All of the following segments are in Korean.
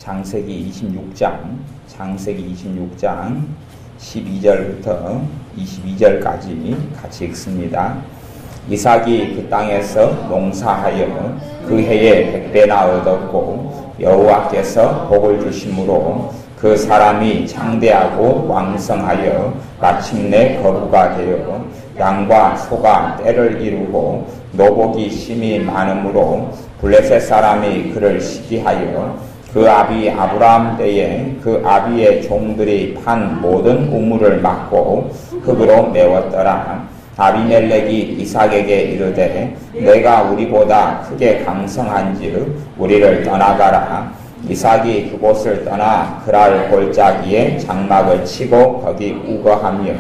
창세기 26장 12절부터 22절까지 같이 읽습니다. 이삭이 그 땅에서 농사하여 그 해에 100배나 얻었고 여호와께서 복을 주심으로 그 사람이 창대하고 왕성하여 마침내 거부가 되어 양과 소가 떼를 이루고 노복이 심히 많으므로 블레셋 사람이 그를 시기하여 그 아비 아브라함 때에 그 아비의 종들이 판 모든 우물을 막고 흙으로 메웠더라. 아비멜렉이 이삭에게 이르되 내가 우리보다 크게 강성한즉 우리를 떠나가라. 이삭이 그곳을 떠나 그랄 골짜기에 장막을 치고 거기 우거하며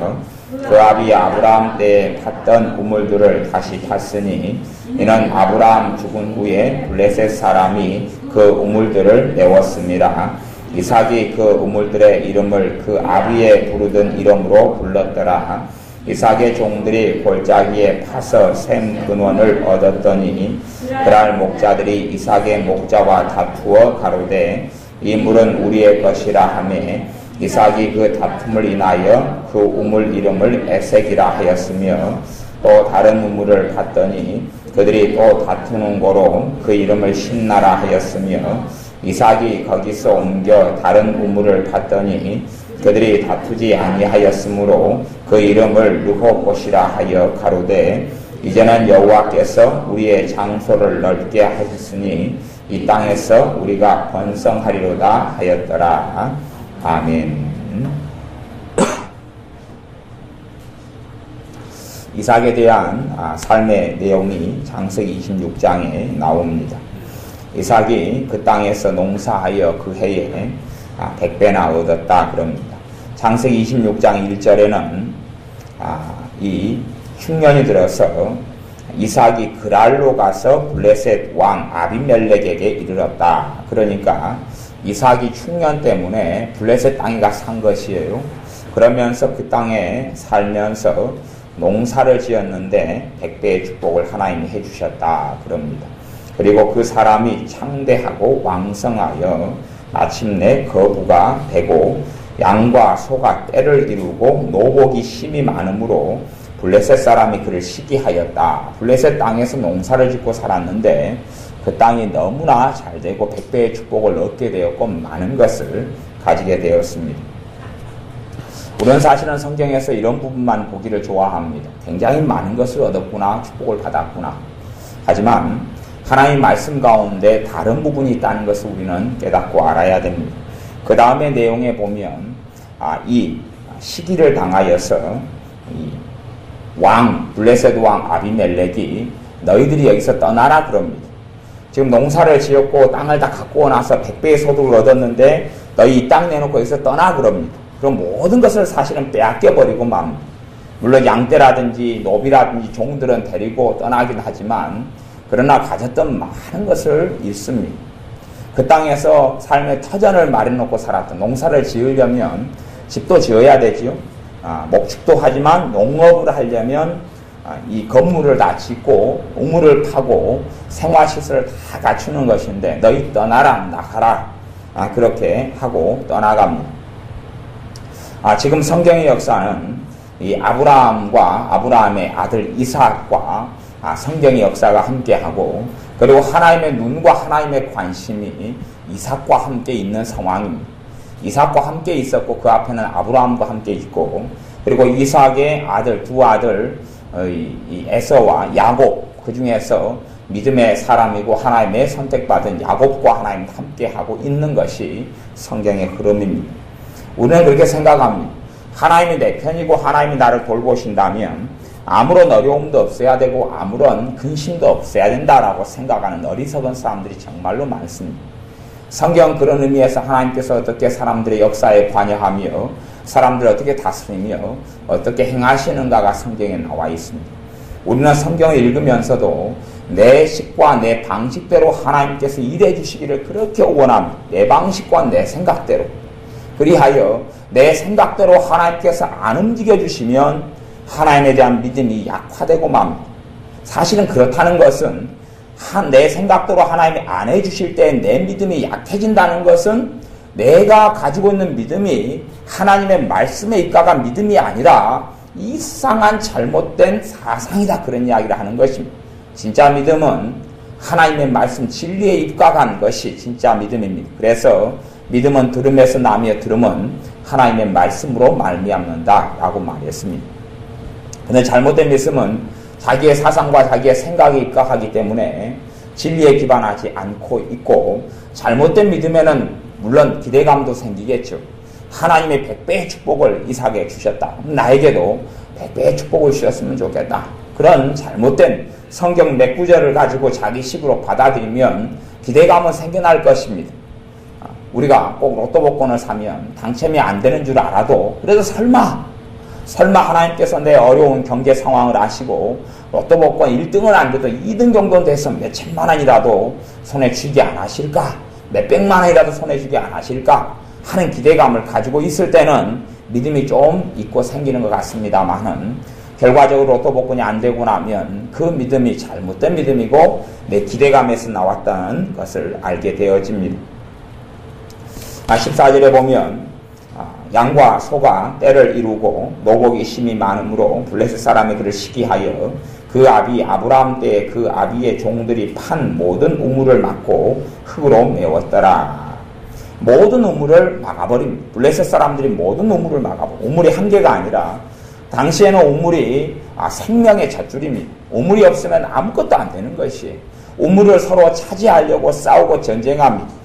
그 아비 아브라함 때에 팠던 우물들을 다시 팠으니 이는 아브라함 죽은 후에 블레셋 사람이 그 우물들을 메웠습니다. 이삭이 그 우물들의 이름을 그 아비의 부르던 이름으로 불렀더라. 이삭의 종들이 골짜기에 파서 샘 근원을 얻었더니 그랄 목자들이 이삭의 목자와 다투어 가로되 이 물은 우리의 것이라 하며 이삭이 그 다툼을 인하여 그 우물 이름을 에색이라 하였으며 또 다른 우물을 봤더니 그들이 또 다투는 고로 그 이름을 신나라 하였으며 이삭이 거기서 옮겨 다른 우물을 봤더니 그들이 다투지 아니하였으므로 그 이름을 르호봇이라 하여 가로되 이제는 여호와께서 우리의 장소를 넓게 하셨으니 이 땅에서 우리가 번성하리로다 하였더라. 아멘. 이삭에 대한 삶의 내용이 창세기 26장에 나옵니다. 이삭이 그 땅에서 농사하여 그 해에 100배나 얻었다 그럽니다. 창세기 26장 1절에는 이 흉년이 들어서 이삭이 그랄로 가서 블레셋 왕 아비멜렉에게 이르렀다. 그러니까 이삭이 흉년 때문에 블레셋 땅에 가서 산 것이에요. 그러면서 그 땅에 살면서 농사를 지었는데 100배의 축복을 하나님이 해주셨다 그럽니다. 그리고 그 사람이 창대하고 왕성하여 마침내 거부가 되고 양과 소가 떼를 이루고 노복이 심히 많으므로 블레셋 사람이 그를 시기하였다. 블레셋 땅에서 농사를 짓고 살았는데 그 땅이 너무나 잘 되고 100배의 축복을 얻게 되었고 많은 것을 가지게 되었습니다. 우리는 사실은 성경에서 이런 부분만 보기를 좋아합니다. 굉장히 많은 것을 얻었구나, 축복을 받았구나. 하지만 하나님 말씀 가운데 다른 부분이 있다는 것을 우리는 깨닫고 알아야 됩니다. 그 다음의 내용에 보면 이 시기를 당하여서 이 블레셋 왕 아비멜렉이 너희들이 여기서 떠나라 그럽니다. 지금 농사를 지었고 땅을 다 갖고 나서 100배의 소득을 얻었는데 너희 이 땅 내놓고 여기서 떠나 그럽니다. 그럼 모든 것을 사실은 빼앗겨버리고 맙니다. 물론 양떼라든지 노비라든지 종들은 데리고 떠나긴 하지만 그러나 가졌던 많은 것을 잃습니다. 그 땅에서 삶의 터전을 마련놓고 살았던 농사를 지으려면 집도 지어야 되지요. 목축도 하지만 농업을 하려면 이 건물을 다 짓고 우물을 파고 생활시설을 다 갖추는 것인데 너희 떠나라 나가라 그렇게 하고 떠나갑니다. 지금 성경의 역사는 이 아브라함의 아들 이삭과 성경의 역사가 함께하고 그리고 하나님의 눈과 하나님의 관심이 이삭과 함께 있는 상황입니다. 이삭과 함께 있었고 그 앞에는 아브라함과 함께 있고 그리고 이삭의 두 아들 이 에서와 야곱 그 중에서 믿음의 사람이고 하나님의 선택받은 야곱과 하나님 함께하고 있는 것이 성경의 흐름입니다. 우리는 그렇게 생각합니다. 하나님이 내 편이고 하나님이 나를 돌보신다면 아무런 어려움도 없어야 되고 아무런 근심도 없어야 된다라고 생각하는 어리석은 사람들이 정말로 많습니다. 성경은 그런 의미에서 하나님께서 어떻게 사람들의 역사에 관여하며 사람들을 어떻게 다스리며 어떻게 행하시는가가 성경에 나와 있습니다. 우리는 성경을 읽으면서도 내 식과 내 방식대로 하나님께서 일해 주시기를 그렇게 원합니다. 내 방식과 내 생각대로. 그리하여 내 생각대로 하나님께서 안 움직여 주시면 하나님에 대한 믿음이 약화되고 맙니다. 사실은 그렇다는 것은 내 생각대로 하나님이 안 해주실 때 내 믿음이 약해진다는 것은 내가 가지고 있는 믿음이 하나님의 말씀에 입각한 믿음이 아니라 이상한 잘못된 사상이다, 그런 이야기를 하는 것입니다. 진짜 믿음은 하나님의 말씀 진리에 입각한 것이 진짜 믿음입니다. 그래서 믿음은 들음에서 나며 들음은 하나님의 말씀으로 말미암는다 라고 말했습니다. 그런데 잘못된 믿음은 자기의 사상과 자기의 생각에 입각하기 때문에 진리에 기반하지 않고 있고, 잘못된 믿음에는 물론 기대감도 생기겠죠. 하나님의 100배의 축복을 이삭에게 주셨다. 나에게도 100배의 축복을 주셨으면 좋겠다. 그런 잘못된 성경 몇 구절을 가지고 자기식으로 받아들이면 기대감은 생겨날 것입니다. 우리가 꼭 로또 복권을 사면 당첨이 안 되는 줄 알아도 그래도 설마 하나님께서 내 어려운 경제 상황을 아시고 로또 복권 1등은 안 돼도 2등 정도 돼서 몇 천만 원이라도 손에 쥐지 않으실까? 몇 백만 원이라도 손에 쥐지 않으실까? 하는 기대감을 가지고 있을 때는 믿음이 좀 있고 생기는 것 같습니다만은, 결과적으로 로또 복권이 안 되고 나면 그 믿음이 잘못된 믿음이고 내 기대감에서 나왔다는 것을 알게 되어집니다. 14절에 보면 양과 소가 떼를 이루고 노복이 심히 많으므로 블레셋 사람이 그를 시기하여 그 아비 아브라함 때에 그 아비의 종들이 판 모든 우물을 막고 흙으로 메웠더라. 모든 우물을 막아버립니다. 블레셋 사람들이 모든 우물을 막아버립니다. 우물이 한 개가 아니라 당시에는 우물이 생명의 잣줄입니다. 우물이 없으면 아무것도 안 되는 것이에요. 우물을 서로 차지하려고 싸우고 전쟁합니다.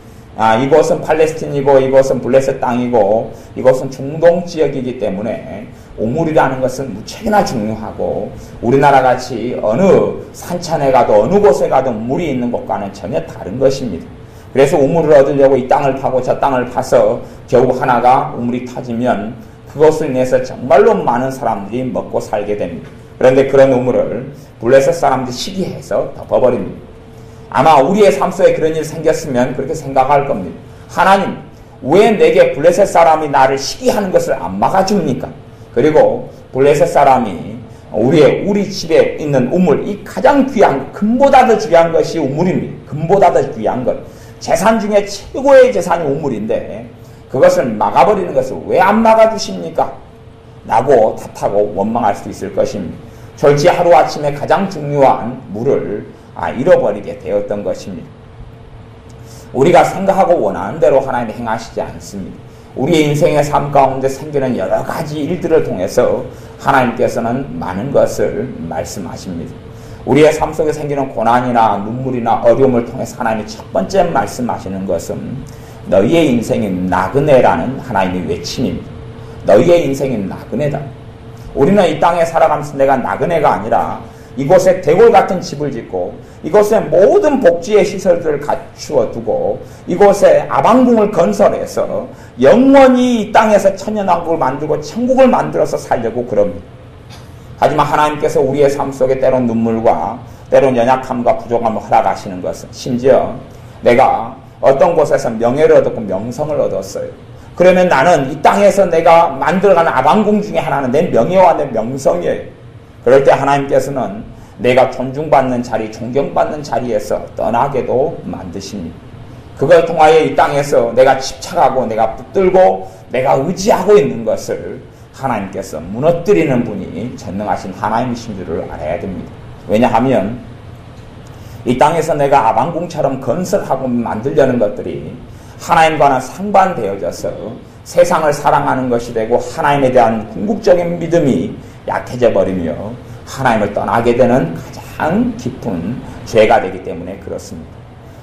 이곳은 팔레스틴이고 이곳은 블레셋 땅이고 이곳은 중동 지역이기 때문에 우물이라는 것은 무척이나 중요하고, 우리나라 같이 어느 산천에 가도 어느 곳에 가도 물이 있는 곳과는 전혀 다른 것입니다. 그래서 우물을 얻으려고 이 땅을 파고 저 땅을 파서 겨우 하나가 우물이 터지면 그것을 인해서 정말로 많은 사람들이 먹고 살게 됩니다. 그런데 그런 우물을 블레셋 사람들이 시기해서 덮어버립니다. 아마 우리의 삶 속에 그런 일이 생겼으면 그렇게 생각할 겁니다. 하나님, 왜 내게 블레셋 사람이 나를 시기하는 것을 안 막아줍니까? 그리고 블레셋 사람이 우리 집에 있는 우물, 이 가장 귀한, 금보다 더 귀한 것이 우물입니다. 금보다 더 귀한 것. 재산 중에 최고의 재산이 우물인데 그것을 막아버리는 것을 왜 안 막아주십니까? 라고 탓하고 원망할 수 있을 것입니다. 졸지 하루아침에 가장 중요한 물을 잃어버리게 되었던 것입니다. 우리가 생각하고 원하는 대로 하나님이 행하시지 않습니다. 우리의 인생의 삶 가운데 생기는 여러 가지 일들을 통해서 하나님께서는 많은 것을 말씀하십니다. 우리의 삶 속에 생기는 고난이나 눈물이나 어려움을 통해서 하나님이 첫 번째 말씀하시는 것은 너희의 인생이 나그네라는 하나님의 외침입니다. 너희의 인생이 나그네다. 우리는 이 땅에 살아가면서 내가 나그네가 아니라 이곳에 대궐 같은 집을 짓고 이곳에 모든 복지의 시설들을 갖추어 두고 이곳에 아방궁을 건설해서 영원히 이 땅에서 천년왕국을 만들고 천국을 만들어서 살려고 그럽니다. 하지만 하나님께서 우리의 삶 속에 때론 눈물과 때론 연약함과 부족함을 허락하시는 것은, 심지어 내가 어떤 곳에서 명예를 얻었고 명성을 얻었어요. 그러면 나는 이 땅에서 내가 만들어가는 아방궁 중에 하나는 내 명예와 내 명성이에요. 그럴 때 하나님께서는 내가 존중받는 자리, 존경받는 자리에서 떠나게도 만드십니다. 그걸 통하여 이 땅에서 내가 집착하고 내가 붙들고 내가 의지하고 있는 것을 하나님께서 무너뜨리는 분이 전능하신 하나님이신 줄을 알아야 됩니다. 왜냐하면 이 땅에서 내가 아방궁처럼 건설하고 만들려는 것들이 하나님과는 상반되어져서 세상을 사랑하는 것이 되고 하나님에 대한 궁극적인 믿음이 약해져 버리며 하나님을 떠나게 되는 가장 깊은 죄가 되기 때문에 그렇습니다.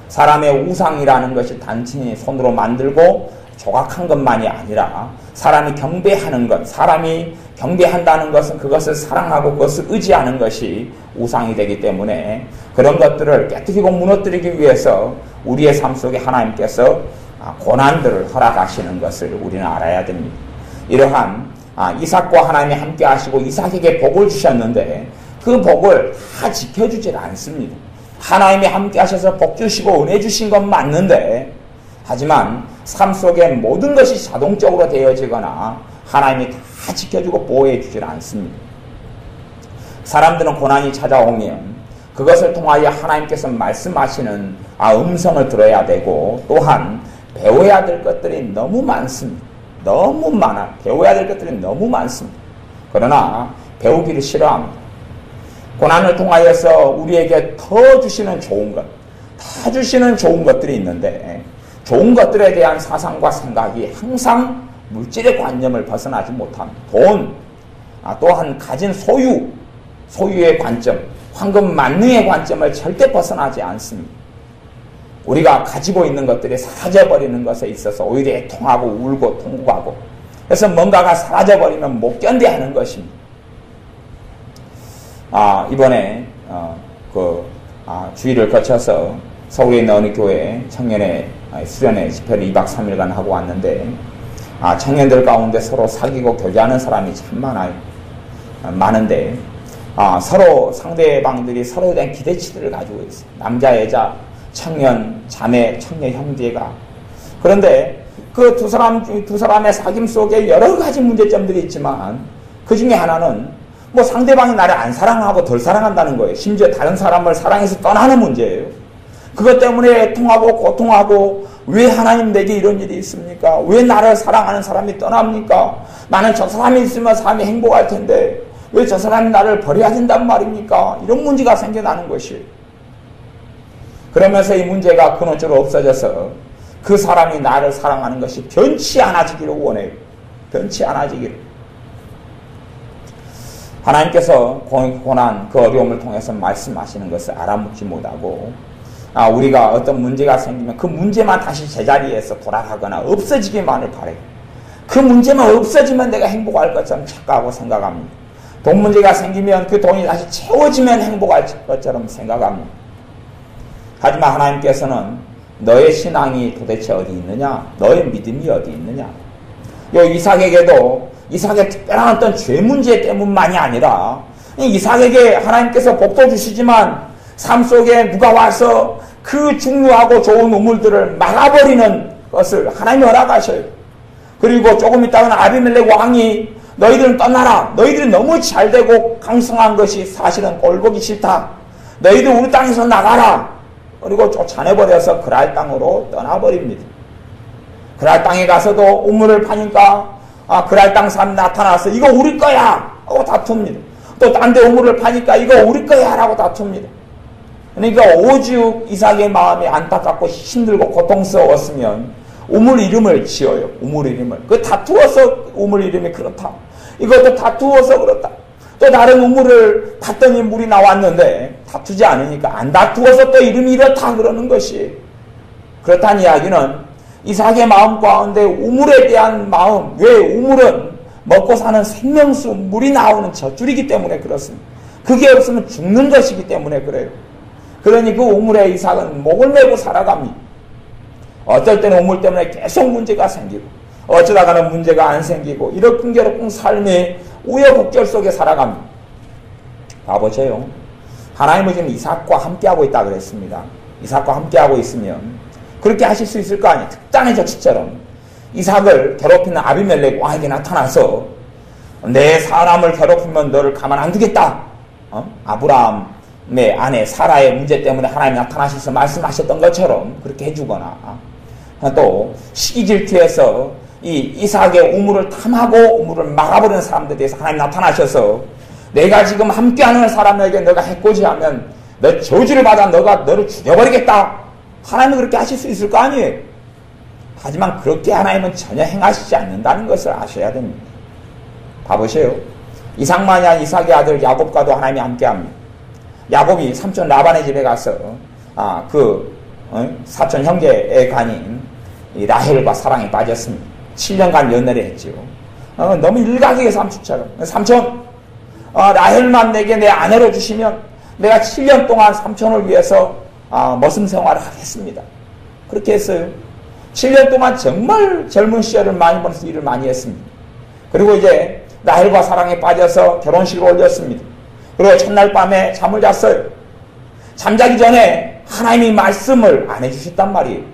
사람의 우상이라는 것이 단순히 손으로 만들고 조각한 것만이 아니라 사람이 경배하는 것, 사람이 경배한다는 것은 그것을 사랑하고 그것을 의지하는 것이 우상이 되기 때문에 그런 것들을 깨뜨리고 무너뜨리기 위해서 우리의 삶 속에 하나님께서 고난들을 허락하시는 것을 우리는 알아야 됩니다. 이러한 이삭과 하나님이 함께 하시고 이삭에게 복을 주셨는데 그 복을 다 지켜주질 않습니다. 하나님이 함께 하셔서 복 주시고 은혜 주신 건 맞는데, 하지만 삶 속에 모든 것이 자동적으로 되어지거나 하나님이 다 지켜주고 보호해 주질 않습니다. 사람들은 고난이 찾아오면 그것을 통하여 하나님께서 말씀하시는 음성을 들어야 되고, 또한 배워야 될 것들이 너무 많습니다. 너무 많아. 배워야 될 것들이 너무 많습니다. 그러나 배우기를 싫어합니다. 고난을 통하여서 우리에게 더 주시는 좋은 것, 다 주시는 좋은 것들이 있는데, 좋은 것들에 대한 사상과 생각이 항상 물질의 관념을 벗어나지 못합니다. 돈, 또한 가진 소유의 관점, 황금 만능의 관점을 절대 벗어나지 않습니다. 우리가 가지고 있는 것들이 사라져버리는 것에 있어서 오히려 애통하고 울고 통곡하고, 그래서 뭔가가 사라져버리면 못 견뎌하는 것입니다. 이번에 주일을 거쳐서 서울에 있는 어느 교회 청년의 수련회 집회를 2박 3일간 하고 왔는데, 청년들 가운데 서로 사귀고 교제하는 사람이 참 많은데, 서로 상대방들이 서로에 대한 기대치들을 가지고 있어요. 남자, 여자, 청년, 자매, 청년, 형제가. 그런데 그 두 사람의 사귐 속에 여러 가지 문제점들이 있지만, 그 중에 하나는 상대방이 나를 안 사랑하고 덜 사랑한다는 거예요. 심지어 다른 사람을 사랑해서 떠나는 문제예요. 그것 때문에 애통하고 고통하고, 왜 하나님 내게 이런 일이 있습니까? 왜 나를 사랑하는 사람이 떠납니까? 나는 저 사람이 있으면 삶이 행복할 텐데 왜 저 사람이 나를 버려야 된단 말입니까? 이런 문제가 생겨나는 것이에요. 그러면서 이 문제가 근원적으로 없어져서 그 사람이 나를 사랑하는 것이 변치 않아지기를 원해요. 변치 않아지기를. 하나님께서 고난, 그 어려움을 통해서 말씀하시는 것을 알아먹지 못하고, 우리가 어떤 문제가 생기면 그 문제만 다시 제자리에서 돌아가거나 없어지기만을 바라요. 그 문제만 없어지면 내가 행복할 것처럼 착각하고 생각합니다. 돈 문제가 생기면 그 돈이 다시 채워지면 행복할 것처럼 생각합니다. 하지만 하나님께서는 너의 신앙이 도대체 어디 있느냐? 너의 믿음이 어디 있느냐? 이삭에게도 이삭의 특별한 어떤 죄 문제 때문만이 아니라, 이삭에게 하나님께서 복도 주시지만 삶 속에 누가 와서 그 중요하고 좋은 우물들을 막아버리는 것을 하나님이 허락하셔요. 그리고 조금 있다가는 아비멜렉 왕이 너희들은 떠나라. 너희들이 너무 잘되고 강성한 것이 사실은 꼴보기 싫다. 너희들 우리 땅에서 나가라. 그리고 쫓아내버려서 그랄 땅으로 떠나버립니다. 그랄 땅에 가서도 우물을 파니까 그랄 땅 사람이 나타나서 이거 우리 거야 하고 다툽니다. 또 딴 데 우물을 파니까 이거 우리 거야 라고 다툽니다. 그러니까 오죽 이삭의 마음이 안타깝고 힘들고 고통스러웠으면 우물 이름을 지어요. 우물 이름을. 그 다투어서 우물 이름이 그렇다. 이것도 다투어서 그렇다. 또 다른 우물을 팠더니 물이 나왔는데 다투지 않으니까 안 다투어서 또 이름이 이렇다 그러는 것이. 그렇다는 이야기는 이삭의 마음 가운데 우물에 대한 마음, 왜 우물은 먹고 사는 생명수, 물이 나오는 젖줄이기 때문에 그렇습니다. 그게 없으면 죽는 것이기 때문에 그래요. 그러니 그 우물에 이삭은 목을 메고 살아갑니다. 어떨 때는 우물 때문에 계속 문제가 생기고, 어쩌다가는 문제가 안 생기고, 이러쿵저러쿵 삶의 우여곡절 속에 살아갑니다. 봐보세요. 하나님은 지금 이삭과 함께하고 있다 그랬습니다. 이삭과 함께하고 있으면 그렇게 하실 수 있을 거 아니에요. 특단의 조치처럼 이삭을 괴롭히는 아비멜렉 왕에게 나타나서 내 사람을 괴롭히면 너를 가만 안 두겠다. 아브라함의 아내 사라의 문제 때문에 하나님이 나타나셔서 말씀하셨던 것처럼 그렇게 해주거나, 또 시기 질투해서 이 이삭의 우물을 탐하고 우물을 막아버리는 사람들에 대해서 하나님 나타나셔서 내가 지금 함께하는 사람에게 너가 해코지하면 너 저주를 받아 너를 죽여버리겠다. 하나님은 그렇게 하실 수 있을 거 아니에요. 하지만 그렇게 하나님은 전혀 행하시지 않는다는 것을 아셔야 됩니다. 봐보세요. 이삭만이 아닌 이삭의 아들 야곱과도 하나님이 함께합니다. 야곱이 삼촌 라반의 집에 가서 사촌 형제의 간인 이 라헬과 사랑에 빠졌습니다. 7년간 연애를 했지요. 너무 일각이게 삼촌처럼. 삼촌, 라헬만 내게 내 아내로 주시면 내가 7년 동안 삼촌을 위해서 머슴 생활을 하겠습니다. 그렇게 했어요. 7년 동안 정말 젊은 시절을 많이 보내서 일을 많이 했습니다. 그리고 이제 라헬과 사랑에 빠져서 결혼식을 올렸습니다. 그리고 첫날 밤에 잠을 잤어요. 잠자기 전에 하나님이 말씀을 안 해주셨단 말이에요.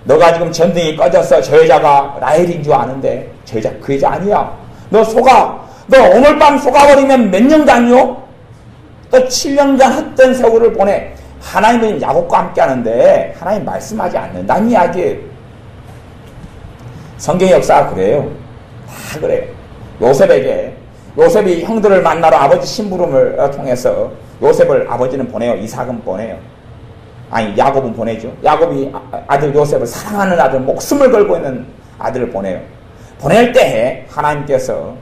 너가 지금 전등이 꺼져서 저 여자가 라헬인 줄 아는데 저 여자 그 여자 아니야. 너 오늘 밤 속아버리면 몇 년 다니요? 또 7년간 헛된 세월을 보내. 하나님은 야곱과 함께 하는데 하나님 말씀하지 않는다는 이야기예요. 성경 역사가 그래요. 다 그래요. 요셉이 형들을 만나러 아버지 심부름을 통해서 요셉을 아버지는 보내요. 이삭은 보내요. 아니 야곱은 보내죠. 야곱이 아들 요셉을 사랑하는 아들, 목숨을 걸고 있는 아들을 보내요. 보낼 때에 하나님께서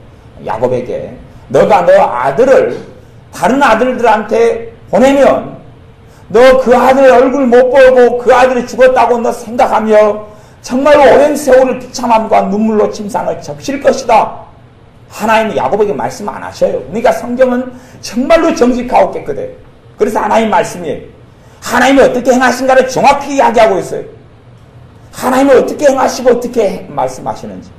야곱에게 너가 너 아들을 다른 아들들한테 보내면 너 그 아들 얼굴 못 보고 그 아들이 죽었다고 너 생각하며 정말로 오랜 세월을 비참함과 눈물로 침상을 적실 것이다. 하나님은 야곱에게 말씀 안 하셔요. 그러니까 성경은 정말로 정직하고 깨끗해요. 그래서 하나님 말씀이에요. 하나님이 어떻게 행하신가를 정확히 이야기하고 있어요. 하나님이 어떻게 행하시고 어떻게 말씀하시는지.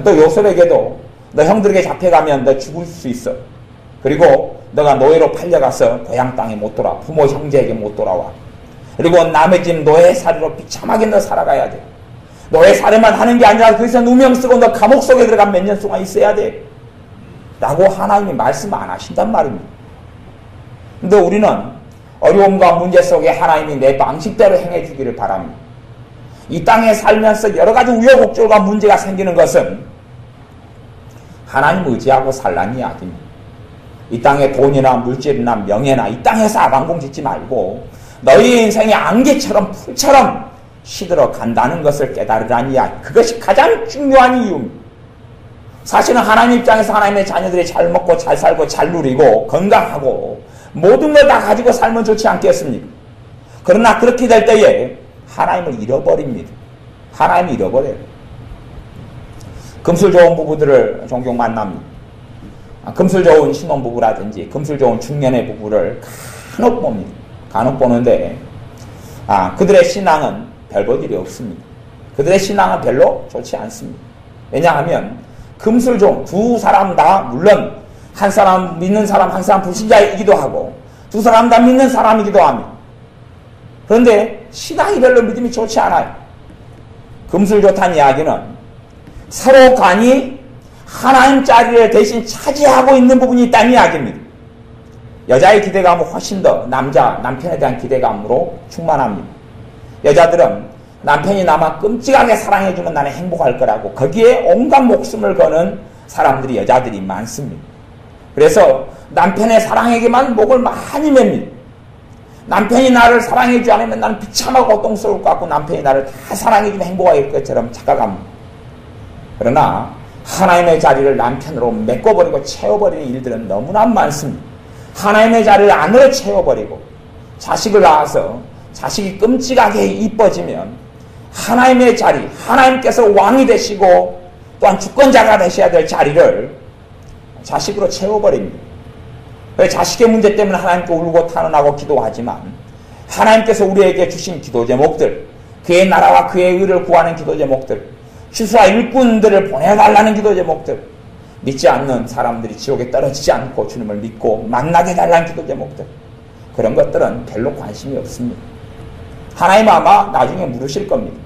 또 요셉에게도 너 형들에게 잡혀가면 너 죽을 수 있어. 그리고 너가 노예로 팔려가서 고향 땅에 못 돌아와. 부모 형제에게 못 돌아와. 그리고 남의 집 노예살이로 비참하게 너 살아가야 돼. 노예살이만 하는 게 아니라 거기서 누명 쓰고 너 감옥 속에 들어가 몇 년 동안 있어야 돼. 라고 하나님이 말씀 안 하신단 말입니다. 근데 우리는 어려움과 문제 속에 하나님이 내 방식대로 행해 주기를 바랍니다. 이 땅에 살면서 여러 가지 우여곡절과 문제가 생기는 것은 하나님 의지하고 살라는 이야기입니다. 이 땅에 돈이나 물질이나 명예나 이 땅에서 아방공 짓지 말고 너희 인생이 안개처럼 풀처럼 시들어 간다는 것을 깨달으라는 이야기. 그것이 가장 중요한 이유입니다. 사실은 하나님 입장에서 하나님의 자녀들이 잘 먹고 잘 살고 잘 누리고 건강하고 모든 걸 다 가지고 살면 좋지 않겠습니까? 그러나 그렇게 될 때에 하나님을 잃어버립니다. 하나님을 잃어버려요. 금술 좋은 부부들을 종종 만납니다. 금술 좋은 신혼부부라든지 금술 좋은 중년의 부부를 간혹 봅니다. 간혹 보는데 그들의 신앙은 별 볼 일이 없습니다. 그들의 신앙은 별로 좋지 않습니다. 왜냐하면 금술 좋은 두 사람 다 물론 한 사람 믿는 사람 한 사람 불신자이기도 하고 두 사람 다 믿는 사람이기도 합니다. 그런데 신앙이 별로 믿음이 좋지 않아요. 금술 좋다는 이야기는 서로 간이 하나님 자리를 대신 차지하고 있는 부분이 있다는 이야기입니다. 여자의 기대감은 훨씬 더 남편에 대한 기대감으로 충만합니다. 여자들은 남편이 나만 끔찍하게 사랑해주면 나는 행복할 거라고 거기에 온갖 목숨을 거는 사람들이 여자들이 많습니다. 그래서 남편의 사랑에게만 목을 많이 맵니다. 남편이 나를 사랑해주지 않으면 나는 비참하고 고통스러울 것 같고 남편이 나를 다 사랑해주면 행복할 것처럼 착각합니다. 그러나 하나님의 자리를 남편으로 메꿔버리고 채워버리는 일들은 너무나 많습니다. 하나님의 자리를 안으로 채워버리고 자식을 낳아서 자식이 끔찍하게 이뻐지면 하나님의 자리, 하나님께서 왕이 되시고 또한 주권자가 되셔야 될 자리를 자식으로 채워버립니다. 자식의 문제 때문에 하나님께 울고 탄원하고 기도하지만 하나님께서 우리에게 주신 기도 제목들, 그의 나라와 그의 의를 구하는 기도 제목들, 추수와 일꾼들을 보내달라는 기도 제목들, 믿지 않는 사람들이 지옥에 떨어지지 않고 주님을 믿고 만나게 달라는 기도 제목들, 그런 것들은 별로 관심이 없습니다. 하나님 아마 나중에 물으실 겁니다.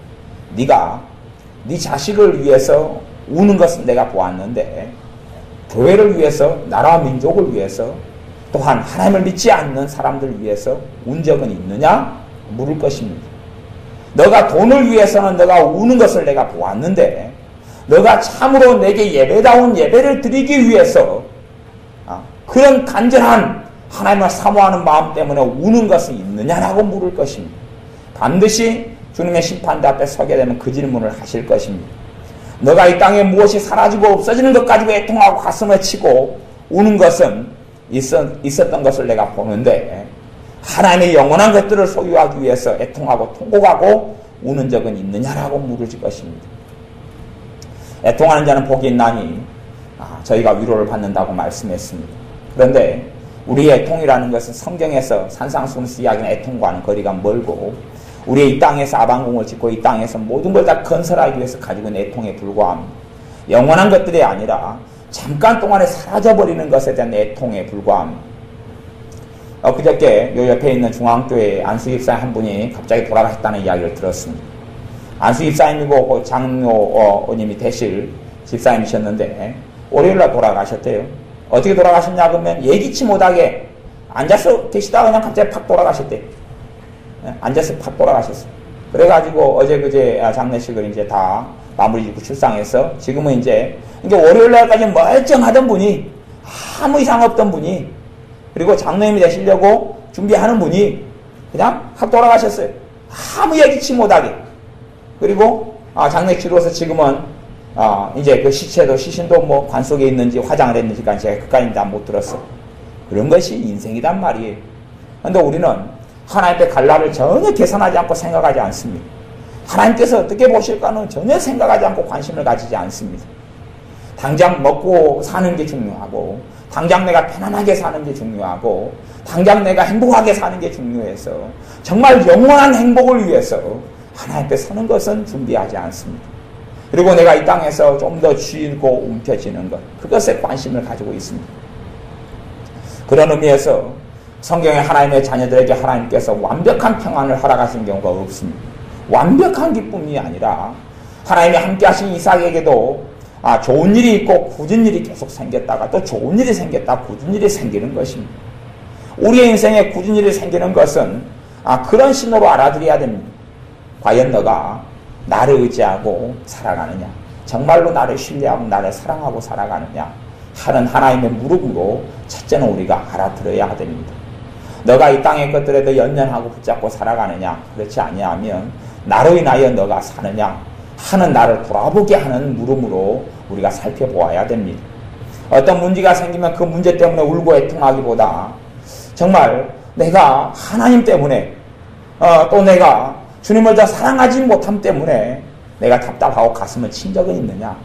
네가 네 자식을 위해서 우는 것은 내가 보았는데 교회를 위해서, 나라와 민족을 위해서, 또한 하나님을 믿지 않는 사람들을 위해서 운 적은 있느냐? 물을 것입니다. 너가 돈을 위해서는 너가 우는 것을 내가 보았는데 너가 참으로 내게 예배다운 예배를 드리기 위해서 그런 간절한 하나님을 사모하는 마음 때문에 우는 것은 있느냐라고 물을 것입니다. 반드시 주님의 심판대 앞에 서게 되면 그 질문을 하실 것입니다. 너가 이 땅에 무엇이 사라지고 없어지는 것 가지고 애통하고 가슴을 치고 우는 것은 있었던 것을 내가 보는데 하나님의 영원한 것들을 소유하기 위해서 애통하고 통곡하고 우는 적은 있느냐라고 물으실 것입니다. 애통하는 자는 복이 있나니 저희가 위로를 받는다고 말씀했습니다. 그런데 우리의 애통이라는 것은 성경에서 산상수훈에서 이야기하는 애통과는 거리가 멀고 우리의 이 땅에서 아방궁을 짓고 이 땅에서 모든 걸 다 건설하기 위해서 가지고 있는 애통에 불과합니다. 영원한 것들이 아니라 잠깐 동안에 사라져버리는 것에 대한 애통에 불과합니다. 그저께 요 옆에 있는 중앙교회 안수 집사님 한 분이 갑자기 돌아가셨다는 이야기를 들었습니다. 안수 집사님이고 장로님이 되실 집사님이셨는데 월요일날 돌아가셨대요. 어떻게 돌아가셨냐 그러면 예기치 못하게 앉아서 계시다가 그냥 갑자기 팍 돌아가셨대. 앉아서 팍 돌아가셨어요. 그래가지고 어제 그제 장례식을 이제 다 마무리 짓고 출상해서 지금은 이제 월요일 날까지 멀쩡하던 분이 아무 이상 없던 분이 그리고 장로님이 되시려고 준비하는 분이 그냥 확 돌아가셨어요. 아무 얘기치 못하게. 그리고 장례 치러서 지금은 이제 그 시신도 뭐 관 속에 있는지 화장을 했는지까지 제가 그까지 다 못 들었어. 그런 것이 인생이란 말이에요. 그런데 우리는 하나님 앞에 갈 날을 전혀 계산하지 않고 생각하지 않습니다. 하나님께서 어떻게 보실까는 전혀 생각하지 않고 관심을 가지지 않습니다. 당장 먹고 사는 게 중요하고 당장 내가 편안하게 사는 게 중요하고 당장 내가 행복하게 사는 게 중요해서 정말 영원한 행복을 위해서 하나님 앞에 서는 것은 준비하지 않습니다. 그리고 내가 이 땅에서 좀 더 쥐고 움켜쥐는 것, 그것에 관심을 가지고 있습니다. 그런 의미에서 성경에 하나님의 자녀들에게 하나님께서 완벽한 평안을 허락하신 경우가 없습니다. 완벽한 기쁨이 아니라 하나님이 함께 하신 이삭에게도 좋은 일이 있고 굳은 일이 계속 생겼다가 또 좋은 일이 생겼다 굳은 일이 생기는 것입니다. 우리의 인생에 굳은 일이 생기는 것은 그런 신호로 알아들여야 됩니다. 과연 너가 나를 의지하고 살아가느냐, 정말로 나를 신뢰하고 나를 사랑하고 살아가느냐 하는 하나님의 물음으로 첫째는 우리가 알아들어야 됩니다. 너가 이 땅의 것들에도 연연하고 붙잡고 살아가느냐, 그렇지 아니하면 나로 인하여 너가 사느냐 하는 나를 돌아보게 하는 물음으로 우리가 살펴보아야 됩니다. 어떤 문제가 생기면 그 문제 때문에 울고 애통하기보다 정말 내가 하나님 때문에 또 내가 주님을 더 사랑하지 못함 때문에 내가 답답하고 가슴을 친 적은 있느냐.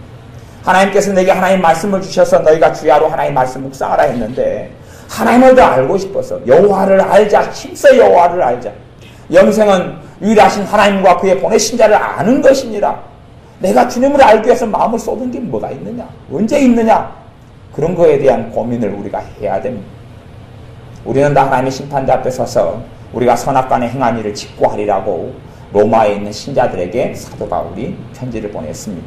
하나님께서 내게 하나님 말씀을 주셔서 너희가 주야로 하나님 말씀 묵상하라 했는데 하나님을 더 알고 싶어서 여호와를 알자, 힘써 여호와를 알자. 영생은 유일하신 하나님과 그의 보내신 자를 아는 것이니라. 내가 주님을 알기 위해서 마음을 쏟은 게 뭐가 있느냐, 언제 있느냐, 그런 거에 대한 고민을 우리가 해야 됩니다. 우리는 다 하나님의 심판대 앞에 서서 우리가 선악간에 행한 일을 직고하리라고 로마에 있는 신자들에게 사도 바울이 편지를 보냈습니다.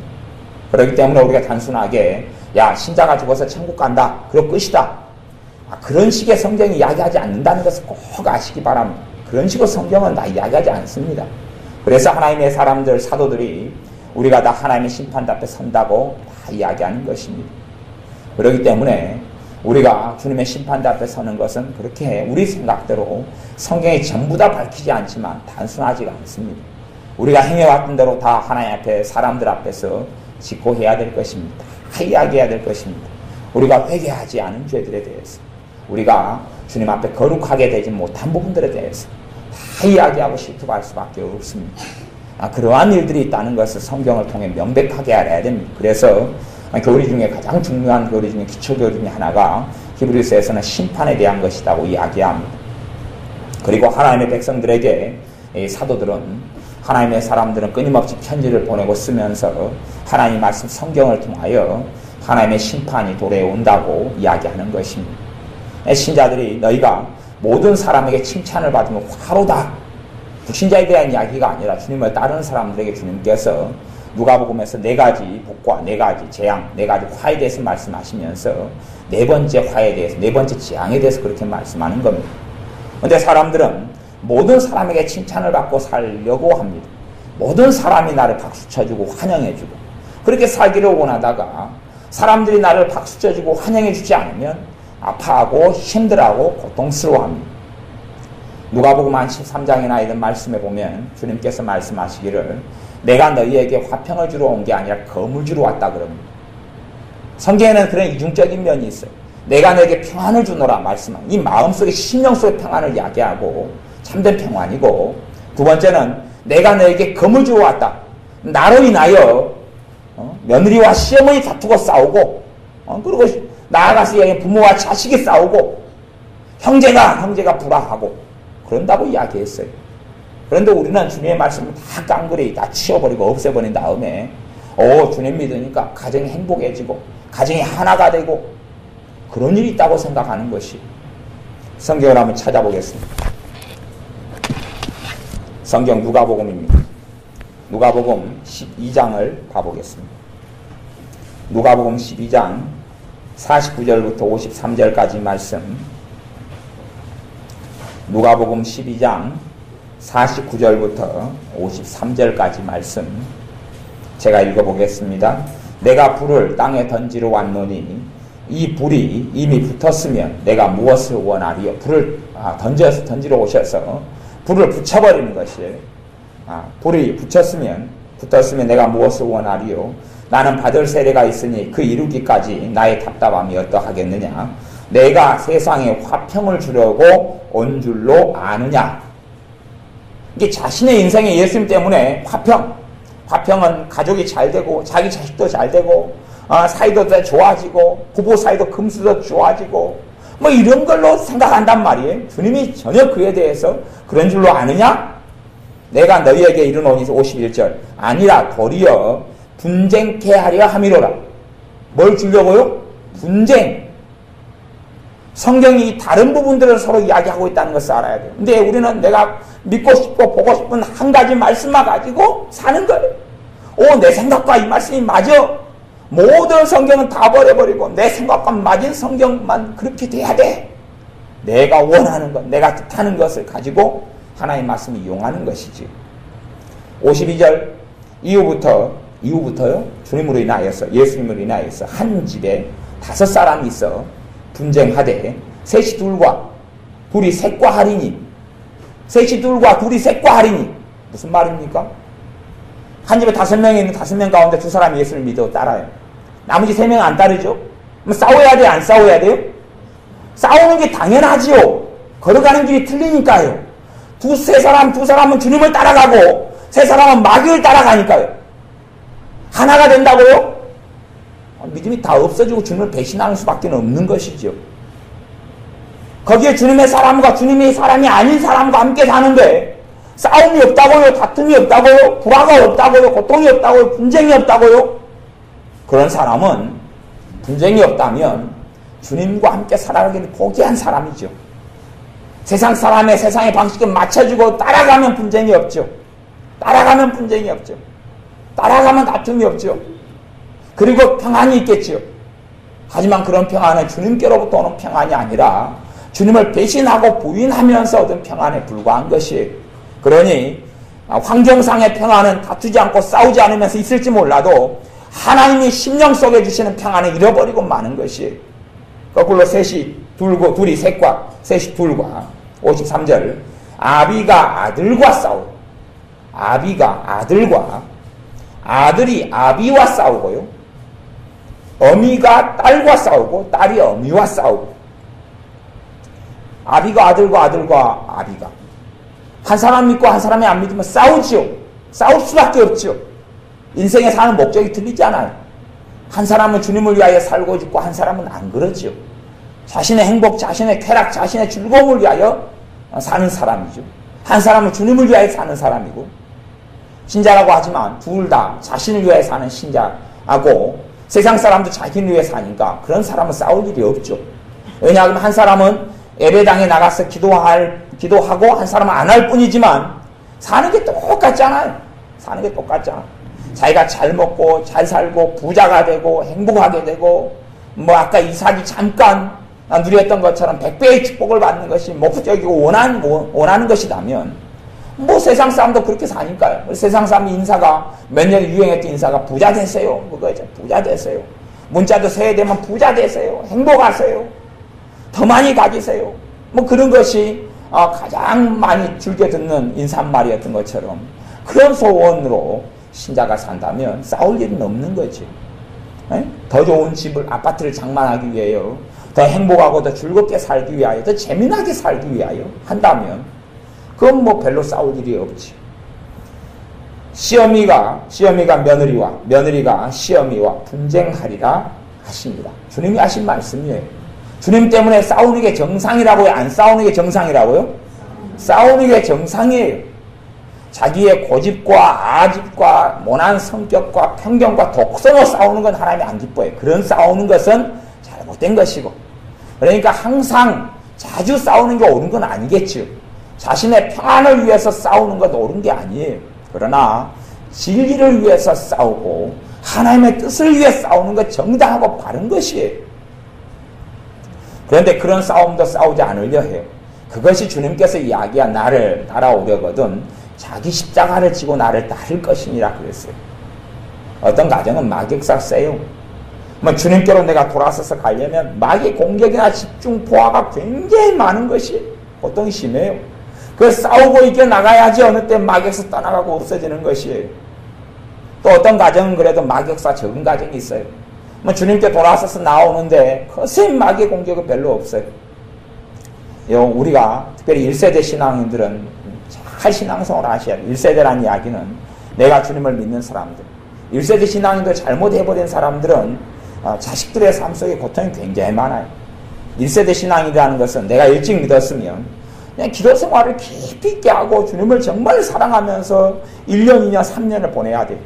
그렇기 때문에 우리가 단순하게 야 신자가 죽어서 천국 간다, 그럼 끝이다, 그런 식의 성경이 이야기하지 않는다는 것을 꼭 아시기 바랍니다. 그런 식으로 성경은 다 이야기하지 않습니다. 그래서 하나님의 사람들, 사도들이 우리가 다 하나님의 심판대 앞에 선다고 다 이야기하는 것입니다. 그렇기 때문에 우리가 주님의 심판대 앞에 서는 것은 그렇게 우리 생각대로 성경이 전부 다 밝히지 않지만 단순하지가 않습니다. 우리가 행해왔던 대로 다 하나님 앞에, 사람들 앞에서 직고해야 될 것입니다. 다 이야기해야 될 것입니다. 우리가 회개하지 않은 죄들에 대해서, 우리가 주님 앞에 거룩하게 되지 못한 부분들에 대해서 다 이야기하고 실토할 수밖에 없습니다. 그러한 일들이 있다는 것을 성경을 통해 명백하게 알아야 됩니다. 그래서 교리 중에 가장 중요한 교리 중에 기초교리 중에 하나가 히브리서에서는 심판에 대한 것이라고 이야기합니다. 그리고 하나님의 백성들에게 사도들은, 하나님의 사람들은 끊임없이 편지를 보내고 쓰면서 하나님 말씀 성경을 통하여 하나님의 심판이 도래온다고 이야기하는 것입니다. 신자들이 너희가 모든 사람에게 칭찬을 받으면 화로다, 불신자에 대한 이야기가 아니라 주님을 따르는 사람들에게 주님께서 누가복음에서 4가지 복과 4가지 재앙, 4가지 화에 대해서 말씀하시면서 4번째 화에 대해서, 4번째 재앙에 대해서 그렇게 말씀하는 겁니다. 그런데 사람들은 모든 사람에게 칭찬을 받고 살려고 합니다. 모든 사람이 나를 박수쳐주고 환영해주고 그렇게 살기를 원하다가 사람들이 나를 박수쳐주고 환영해주지 않으면 아파하고 힘들어하고 고통스러워합니다. 누가복음 13장이나 이런 말씀에 보면 주님께서 말씀하시기를 내가 너희에게 화평을 주러 온 게 아니라 검을 주러 왔다 그럽니다. 성경에는 그런 이중적인 면이 있어요. 내가 너에게 평안을 주노라 말씀하는 이 마음속에, 심령 속의 평안을 이야기하고 참된 평안이고, 두 번째는 내가 너에게 검을 주러 왔다. 나로 인하여 며느리와 시어머니 다투고 싸우고 그리고 나아가서 부모와 자식이 싸우고 형제가 불화하고 그런다고 이야기했어요. 그런데 우리는 주님의 말씀을 다 깡그리 다 치워버리고 없애버린 다음에 주님 믿으니까 가정이 행복해지고 가정이 하나가 되고 그런 일이 있다고 생각하는 것이, 성경을 한번 찾아보겠습니다. 성경 누가복음입니다. 누가복음 12장을 봐보겠습니다. 누가복음 12장 49절부터 53절까지 말씀, 누가복음 12장 49절부터 53절까지 말씀 제가 읽어보겠습니다. 내가 불을 땅에 던지러 왔노니 이 불이 이미 붙었으면 내가 무엇을 원하리요? 불을 던지러 오셔서 불을 붙여버리는 것이에요. 불이 붙었으면 내가 무엇을 원하리요? 나는 받을 세례가 있으니 그 이루기까지 나의 답답함이 어떠하겠느냐? 내가 세상에 화평을 주려고 온 줄로 아느냐? 이게 자신의 인생에 예수님 때문에 화평은 가족이 잘 되고 자기 자식도 잘 되고 사이도 더 좋아지고 부부 사이도 금수도 좋아지고 뭐 이런 걸로 생각한단 말이에요. 주님이 전혀 그에 대해서 그런 줄로 아느냐? 내가 너희에게 이르노니 51절 아니라 도리어 분쟁케 하려 함이로라. 뭘 주려고요? 분쟁. 성경이 다른 부분들을 서로 이야기하고 있다는 것을 알아야 돼요. 근데 우리는 내가 믿고 싶고 보고 싶은 한 가지 말씀만 가지고 사는 거예요. 내 생각과 이 말씀이 맞아. 모든 성경은 다 버려버리고 내 생각과 맞은 성경만 그렇게 돼야 돼. 내가 원하는 것, 내가 뜻하는 것을 가지고 하나님의 말씀을 이용하는 것이지. 52절 이후부터요. 주님으로 인하여서 예수님으로 인하여서 한 집에 5사람이 있어 분쟁하되 셋이 둘과 둘이 셋과 하리니 무슨 말입니까? 한 집에 5명이 있는 5명 가운데 2사람이 예수를 믿어 따라요. 나머지 3명은 안 따르죠? 그럼 싸워야 돼요? 안 싸워야 돼요? 싸우는 게 당연하지요. 걸어가는 길이 틀리니까요. 두 사람은 주님을 따라가고 3사람은 마귀를 따라가니까요. 하나가 된다고요? 믿음이 다 없어지고 주님을 배신하는 수밖에 없는 것이죠. 거기에 주님의 사람과 주님의 사람이 아닌 사람과 함께 사는데 싸움이 없다고요? 다툼이 없다고요? 불화가 없다고요? 고통이 없다고요? 분쟁이 없다고요? 그런 사람은 분쟁이 없다면 주님과 함께 살아가기를 포기한 사람이죠. 세상 사람의 세상의 방식에 맞춰주고 따라가면 분쟁이 없죠. 따라가면 다툼이 없죠. 그리고 평안이 있겠죠. 하지만 그런 평안은 주님께로부터 오는 평안이 아니라 주님을 배신하고 부인하면서 얻은 평안에 불과한 것이에요. 그러니 환경상의 평안은 다투지 않고 싸우지 않으면서 있을지 몰라도 하나님이 심령 속에 주시는 평안을 잃어버리고 마는 것이에요. 거꾸로 둘이 셋과 53절 아비가 아들과 싸우고 아들이 아비와 싸우고요. 어미가 딸과 싸우고 딸이 어미와 싸우고 아비가 아들과 아비가 한 사람 믿고 한 사람이 안 믿으면 싸우지요. 싸울 수밖에 없죠. 인생에 사는 목적이 틀리잖아요. 한 사람은 주님을 위하여 살고 있고 한 사람은 안 그러죠. 자신의 행복, 자신의 쾌락, 자신의 즐거움을 위하여 사는 사람이죠. 한 사람은 주님을 위하여 사는 사람이고 신자라고 하지만 둘 다 자신을 위하여 사는 신자하고 세상 사람도 자기를 위해 사니까 그런 사람은 싸울 일이 없죠. 왜냐하면 한 사람은 예배당에 나가서 기도하고 한 사람은 안 할 뿐이지만 사는 게 똑같잖아요. 자기가 잘 먹고 잘 살고 부자가 되고 행복하게 되고 아까 이삭이 잠깐 누렸던 것처럼 100배의 축복을 받는 것이 목적이고 원하는 것이라면 세상 사람도 그렇게 사니까요. 세상 사람 인사가 몇 년 유행했던 인사가 부자 되세요. 그거죠. 부자 되세요. 문자도 새해 되면 부자 되세요. 행복하세요. 더 많이 가지세요. 그런 것이 가장 많이 즐겨 듣는 인사말이었던 것처럼 그런 소원으로 신자가 산다면 싸울 일은 없는 거지. 더 좋은 집을 아파트를 장만하기 위하여 더 행복하고 더 즐겁게 살기 위하여 더 재미나게 살기 위하여 한다면 그건 별로 싸울 일이 없지. 시어미가 며느리가 시어미와 분쟁하리라 하십니다. 주님이 하신 말씀이에요. 주님 때문에 싸우는 게 정상이라고요? 안 싸우는 게 정상이라고요? 싸우는 게 정상이에요. 자기의 고집과 아집과 모난 성격과 편견과 독성으로 싸우는 건 하나님이 안 기뻐해요. 그런 싸우는 것은 잘못된 것이고 그러니까 항상 자주 싸우는 게 옳은 건 아니겠죠. 자신의 평안을 위해서 싸우는 건 옳은 게 아니에요. 그러나 진리를 위해서 싸우고 하나님의 뜻을 위해 싸우는 것 정당하고 바른 것이에요. 그런데 그런 싸움도 싸우지 않으려 해요. 그것이 주님께서 이야기한 나를 따라오려거든 자기 십자가를 지고 나를 따를 것이니라 그랬어요. 어떤 가정은 마귀역사가 세요. 뭐 주님께로 내가 돌아서서 가려면 마귀 공격이나 집중 포화가 굉장히 많은 것이 보통 심해요. 그 싸우고 이겨나가야지 어느 때 마귀역사 떠나가고 없어지는 것이에요. 또 어떤 가정은 그래도 마귀역사 적은 가정이 있어요. 뭐 주님께 돌아서서 나오는데 거센 마귀 공격은 별로 없어요. 우리가 특별히 1세대 신앙인들은 잘 신앙생활을 하셔야 돼요. 1세대라는 이야기는 내가 주님을 믿는 사람들, 1세대 신앙인들 잘못해버린 사람들은 자식들의 삶 속에 고통이 굉장히 많아요. 1세대 신앙이라는 것은 내가 일찍 믿었으면 그냥 기도 생활을 깊이 있게 하고 주님을 정말 사랑하면서 1년, 2년, 3년을 보내야 돼요.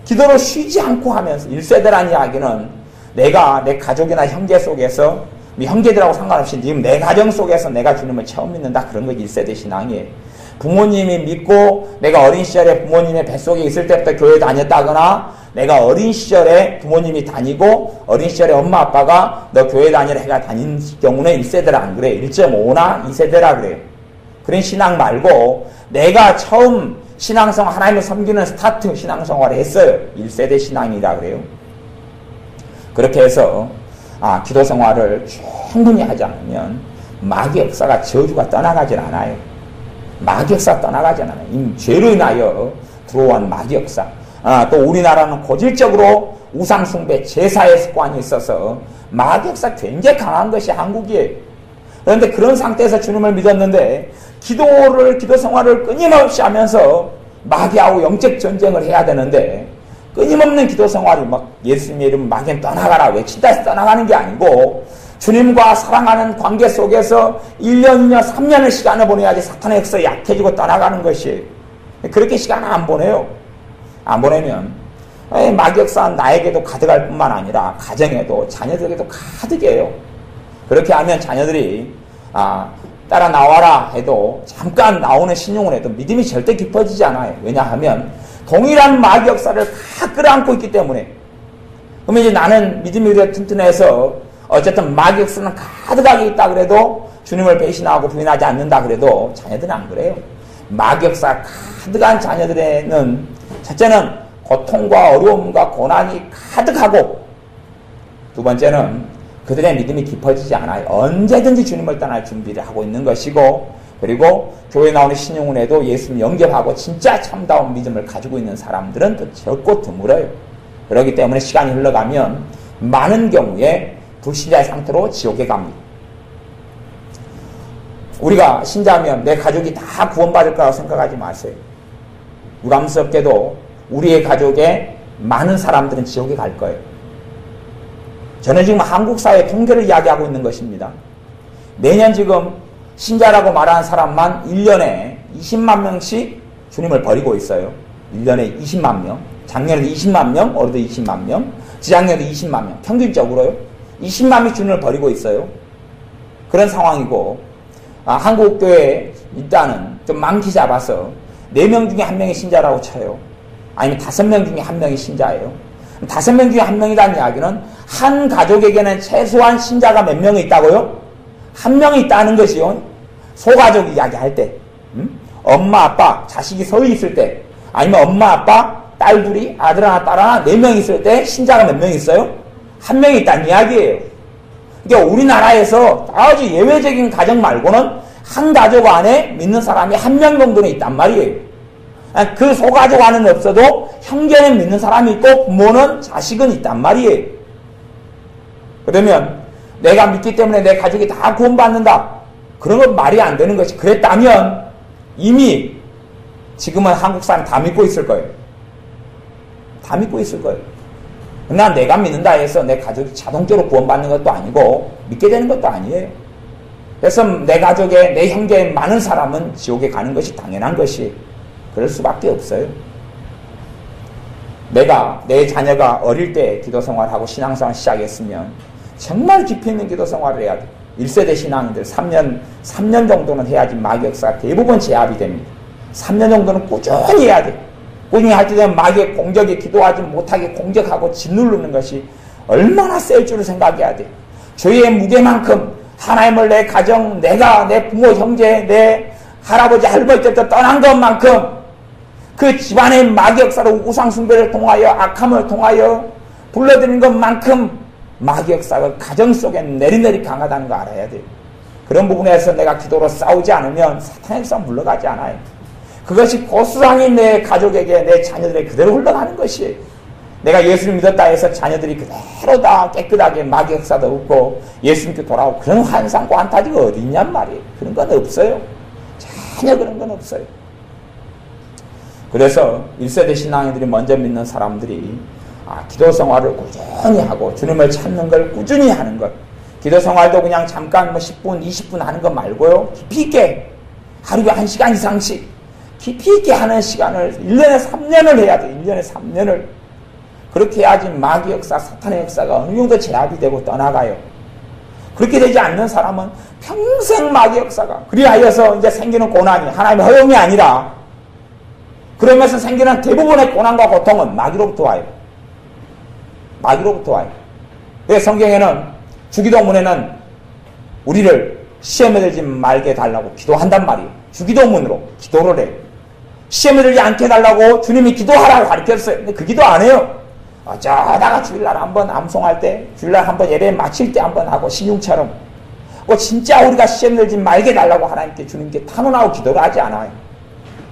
기도를 쉬지 않고 하면서 1세대라는 이야기는 내가 내 가족이나 형제 속에서 형제들하고 상관없이 지금 내 가정 속에서 내가 주님을 처음 믿는다 그런 거 1세대 신앙이에요. 부모님이 믿고 내가 어린 시절에 부모님의 뱃속에 있을 때부터 교회 다녔다거나 내가 어린 시절에 부모님이 다니고 어린 시절에 엄마 아빠가 너 교회 다니라 해가 다닌 경우는 1세대라 안 그래. 1.5나 2세대라 그래요. 그런 신앙 말고 내가 처음 신앙생활 하나님을 섬기는 스타트 신앙생활을 했어요. 1세대 신앙이라 그래요. 그렇게 해서 기도 생활을 충분히 하지 않으면 마귀 역사가 저주가 떠나가질 않아요. 마귀 역사가 떠나가질 않아요. 이 죄로 인하여 들어온 마귀 역사. 또 우리나라는 고질적으로 우상숭배 제사의 습관이 있어서 마귀 역사 굉장히 강한 것이 한국이에요. 그런데 그런 상태에서 주님을 믿었는데 기도 생활을 끊임없이 하면서 마귀하고 영적 전쟁을 해야 되는데 끊임없는 기도 생활이 막 예수님의 이름 마귀는 떠나가라 외친다 해서 떠나가는 게 아니고 주님과 사랑하는 관계 속에서 1년, 2년, 3년의 시간을 보내야지 사탄의 역사가 약해지고 떠나가는 것이에요. 그렇게 시간을 안 보내요. 안 보내면 마귀 역사는 나에게도 가득할 뿐만 아니라 가정에도 자녀들에게도 가득해요. 그렇게 하면 자녀들이 따라 나와라 해도 잠깐 나오는 신용을 해도 믿음이 절대 깊어지지 않아요. 왜냐하면 동일한 마귀 역사를 다 끌어안고 있기 때문에. 그러면 이제 나는 믿음이 그래 튼튼해서 어쨌든 마귀 역사는 가득하게 있다 그래도 주님을 배신하고 부인하지 않는다 그래도 자녀들은 안 그래요. 마귀 역사 가득한 자녀들에는 첫째는 고통과 어려움과 고난이 가득하고 두 번째는 그들의 믿음이 깊어지지 않아요. 언제든지 주님을 떠날 준비를 하고 있는 것이고 그리고 교회 나오는 신용운에도 예수님 영접하고 진짜 참다운 믿음을 가지고 있는 사람들은 또 적고 드물어요. 그렇기 때문에 시간이 흘러가면 많은 경우에 불신자의 상태로 지옥에 갑니다. 우리가 신자면 내 가족이 다 구원받을 거라고 생각하지 마세요. 유감스럽게도 우리의 가족에 많은 사람들은 지옥에 갈 거예요. 저는 지금 한국 사회 통계를 이야기하고 있는 것입니다. 매년 지금 신자라고 말하는 사람만 1년에 20만 명씩 주님을 버리고 있어요. 1년에 20만 명. 작년에도 20만 명, 올해도 20만 명, 지작년에도 20만 명. 평균적으로요. 20만 명이 주님을 버리고 있어요. 그런 상황이고 한국 교회에 일단은 좀 많게 잡아서 4명 중에 1명이 신자라고 쳐요. 아니면 5명 중에 1명이 신자예요. 5명 중에 1명이라는 이야기는 한 가족에게는 최소한 신자가 몇 명이 있다고요? 1명이 있다는 것이요. 소가족 이야기할 때 엄마 아빠 자식이 서 있을 때 아니면 엄마 아빠 딸 둘이 아들 하나 딸 하나 4명 있을 때 신자가 몇 명 있어요? 1명이 있다는 이야기예요. 그러니까 우리나라에서 아주 예외적인 가정 말고는 한 가족 안에 믿는 사람이 1명 정도는 있단 말이에요. 그 소가족 안에는 없어도 형제는 믿는 사람이 있고 부모는 자식은 있단 말이에요. 그러면 내가 믿기 때문에 내 가족이 다 구원받는다. 그런 건 말이 안 되는 것이. 그랬다면 이미 지금은 한국 사람 다 믿고 있을 거예요. 다 믿고 있을 거예요. 그러나 내가 믿는다 해서 내 가족이 자동적으로 구원받는 것도 아니고 믿게 되는 것도 아니에요. 그래서 내 가족의 내 형제의 많은 사람은 지옥에 가는 것이 당연한 것이 그럴 수밖에 없어요. 내 자녀가 어릴 때 기도생활하고 신앙생활 시작했으면 정말 깊이 있는 기도생활을 해야 돼. 1세대 신앙인들 3년 정도는 해야지 마귀 역사가 대부분 제압이 됩니다. 3년 정도는 꾸준히 해야 돼. 꾸준히 할 때 되면 마귀의 공격에 기도하지 못하게 공격하고 짓누르는 것이 얼마나 셀 줄을 생각해야 돼. 죄의 무게만큼 하나님을 내 가정, 내가 내 부모, 형제, 내 할아버지, 할머니 때부터 떠난 것만큼 그 집안의 마귀 역사로 우상숭배를 통하여 악함을 통하여 불러들이는 것만큼 마귀 역사가 가정 속에 내리내리 강하다는 거 알아야 돼요. 그런 부분에서 내가 기도로 싸우지 않으면 사탄의 역사가 물러가지 않아요. 그것이 고스란히 내 가족에게, 내 자녀들에게 그대로 흘러가는 것이에요. 내가 예수를 믿었다 해서 자녀들이 그대로 다 깨끗하게 마귀 역사도 없고 예수님께 돌아오고 그런 환상과 환타지가 어디 있냔 말이에요. 그런 건 없어요. 전혀 그런 건 없어요. 그래서 1세대 신앙인들이 먼저 믿는 사람들이 기도 생활을 꾸준히 하고 주님을 찾는 걸 꾸준히 하는 것. 기도 생활도 그냥 잠깐 10분, 20분 하는 거 말고요. 깊이 있게 하루에 1시간 이상씩 깊이 있게 하는 시간을 1년에 3년을 해야 돼요. 1년에 3년을. 그렇게 해야지 마귀 역사, 사탄의 역사가 어느 정도 제압이 되고 떠나가요. 그렇게 되지 않는 사람은 평생 마귀 역사가 그리하여서 이제 생기는 고난이 하나님의 허용이 아니라 그러면서 생기는 대부분의 고난과 고통은 마귀로부터 와요. 마귀로부터 와요. 왜 성경에는 주기도문에는 우리를 시험에 들지 말게 해달라고 기도한단 말이에요. 주기도문으로 기도를 해요. 시험에 들지 않게 해달라고 주님이 기도하라고 가르쳤어요. 근데 그 기도 안 해요. 어쩌다가 주일날 한번 암송할 때, 주일날 한번 예배 마칠 때 한번 하고 신용처럼 진짜 우리가 시험 들지 말게 해달라고 하나님께 주님께 탄원하고 기도를 하지 않아요.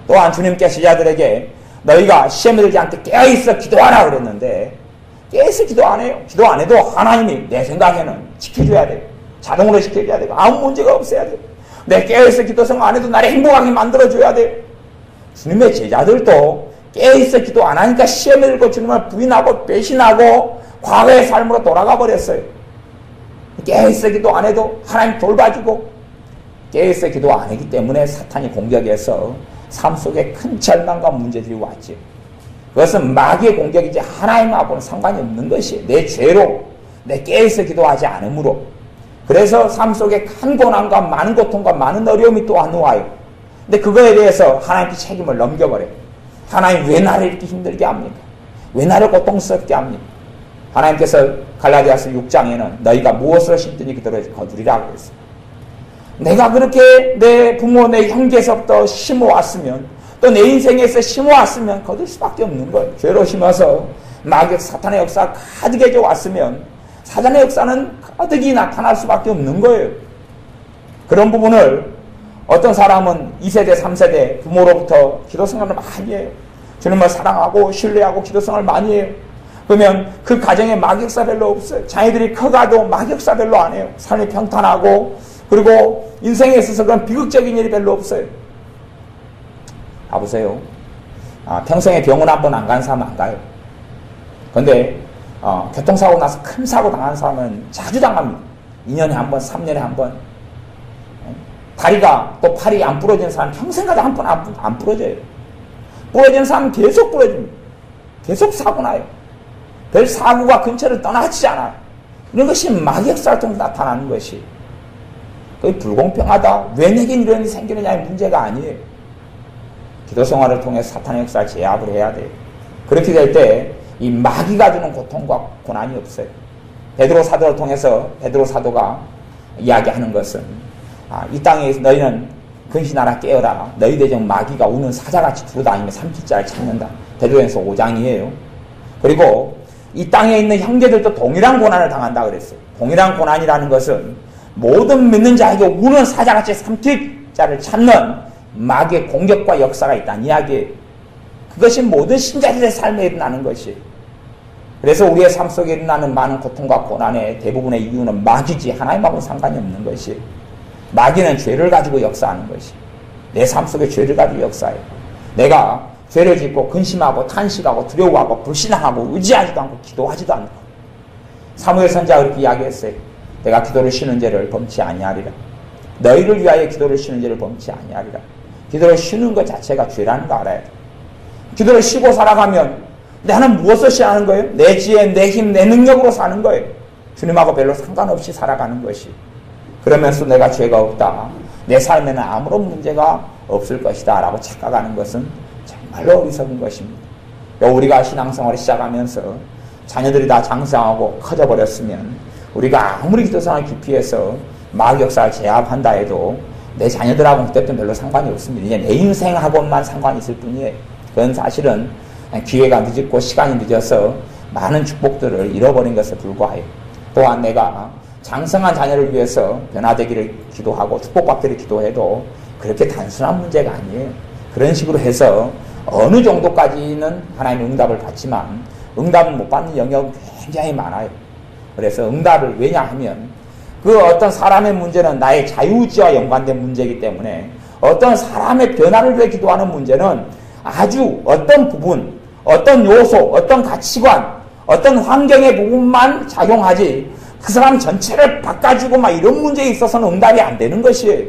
또한 주님께서 제자들에게 너희가 시험에 들지 않게 깨어있어 기도하라 그랬는데 깨어있어 기도 안 해요. 기도 안 해도 하나님이 내 생각에는 지켜줘야 돼요. 자동으로 지켜줘야 되고 아무 문제가 없어야 돼요. 내 깨어있어 기도 생각 안 해도 나를 행복하게 만들어줘야 돼요. 주님의 제자들도 깨어있어 기도 안 하니까 시험에 들고 주님을 부인하고 배신하고 과거의 삶으로 돌아가 버렸어요. 깨어있어 기도 안 해도 하나님 돌봐주고 깨어있어 기도 안 하기 때문에 사탄이 공격해서 삶 속에 큰 절망과 문제들이 왔지. 그것은 마귀의 공격이지 하나님하고는 상관이 없는 것이에요. 내 죄로, 내 깨어있어 기도하지 않으므로. 그래서 삶 속에 큰 고난과 많은 고통과 많은 어려움이 또한 와요. 근데 그거에 대해서 하나님께 책임을 넘겨버려요. 하나님 왜 나를 이렇게 힘들게 합니까? 왜 나를 고통스럽게 합니까? 하나님께서 갈라디아서 6장에는 너희가 무엇을 심든지 그대로 거두리라고 했어요. 내가 그렇게 내 부모, 내 형제에서부터 심어왔으면 또 내 인생에서 심어왔으면 거둘 수밖에 없는 거예요. 죄로 심어서 마귀 사탄의 역사가 가득해져 왔으면 사탄의 역사는 가득히 나타날 수밖에 없는 거예요. 그런 부분을 어떤 사람은 2세대, 3세대 부모로부터 기도생활을 많이 해요. 주님을 사랑하고 신뢰하고 기도생활을 많이 해요. 그러면 그 가정에 마귀 역사 별로 없어요. 자녀들이 커가도 마귀 역사 별로 안 해요. 삶이 평탄하고 그리고 인생에 있어서 그런 비극적인 일이 별로 없어요. 봐보세요. 평생에 병원 한 번 안 간 사람은 안 가요. 근데 교통사고 나서 큰 사고 당한 사람은 자주 당합니다. 2년에 한 번, 3년에 한 번. 다리가 또 팔이 안 부러지는 사람 평생가도 한 번 안 부러져요. 부러지는 사람은 계속 부러집니다. 계속 사고 나요. 별 사고가 근처를 떠나지 않아요. 이런 것이 마귀 역사를 통해 나타나는 것이 그게 불공평하다. 왜 내게 이런 일이 생기느냐의 문제가 아니에요. 기도 생활을 통해 사탄의 역사를 제압을 해야 돼요. 그렇게 될 때 이 마귀가 주는 고통과 고난이 없어요. 베드로 사도를 통해서 베드로 사도가 이야기하는 것은 이 땅에 너희는 근신하라 깨어라. 너희 대적 마귀가 우는 사자같이 두루다니며 삼킬 자를 찾는다. 베드로전서 5장이에요. 그리고 이 땅에 있는 형제들도 동일한 고난을 당한다 그랬어요. 동일한 고난이라는 것은 모든 믿는 자에게 우는 사자같이 삼킬 자를 찾는 마귀의 공격과 역사가 있다는 이야기예요. 그것이 모든 신자들의 삶에 일어나는 것이에요. 그래서 우리의 삶 속에 일어나는 많은 고통과 고난의 대부분의 이유는 마귀지 하나님하고는 상관이 없는 것이에요. 마귀는 죄를 가지고 역사하는 것이 내 삶 속에 죄를 가지고 역사해요. 내가 죄를 짓고 근심하고 탄식하고 두려워하고 불신하고 의지하지도 않고 기도하지도 않고 사무엘 선지자가 그렇게 이야기했어요. 내가 기도를 쉬는 죄를 범치 아니하리라. 너희를 위하여 기도를 쉬는 죄를 범치 아니하리라. 기도를 쉬는 것 자체가 죄라는 거 알아야 돼. 기도를 쉬고 살아가면 나는 무엇을 쉬하는 거예요? 내 지혜, 내 힘, 내 능력으로 사는 거예요. 주님하고 별로 상관없이 살아가는 것이. 그러면서 내가 죄가 없다. 내 삶에는 아무런 문제가 없을 것이다 라고 착각하는 것은 정말로 어리석은 것입니다. 우리가 신앙생활을 시작하면서 자녀들이 다 장성하고 커져버렸으면 우리가 아무리 기도생활을 깊이 해서 마을 역사를 제압한다 해도 내 자녀들하고는 그때부터 별로 상관이 없습니다. 이제 내 인생하고만 상관이 있을 뿐이에요. 그건 사실은 기회가 늦었고 시간이 늦어서 많은 축복들을 잃어버린 것에 불과해요. 또한 내가 장성한 자녀를 위해서 변화되기를 기도하고 축복받기를 기도해도 그렇게 단순한 문제가 아니에요. 그런 식으로 해서 어느 정도까지는 하나님의 응답을 받지만 응답을 못 받는 영역은 굉장히 많아요. 그래서 응답을 왜냐하면 그 어떤 사람의 문제는 나의 자유의지와 연관된 문제이기 때문에 어떤 사람의 변화를 위해 기도하는 문제는 아주 어떤 부분, 어떤 요소, 어떤 가치관, 어떤 환경의 부분만 작용하지 그 사람 전체를 바꿔주고 막 이런 문제에 있어서는 응답이 안 되는 것이에요.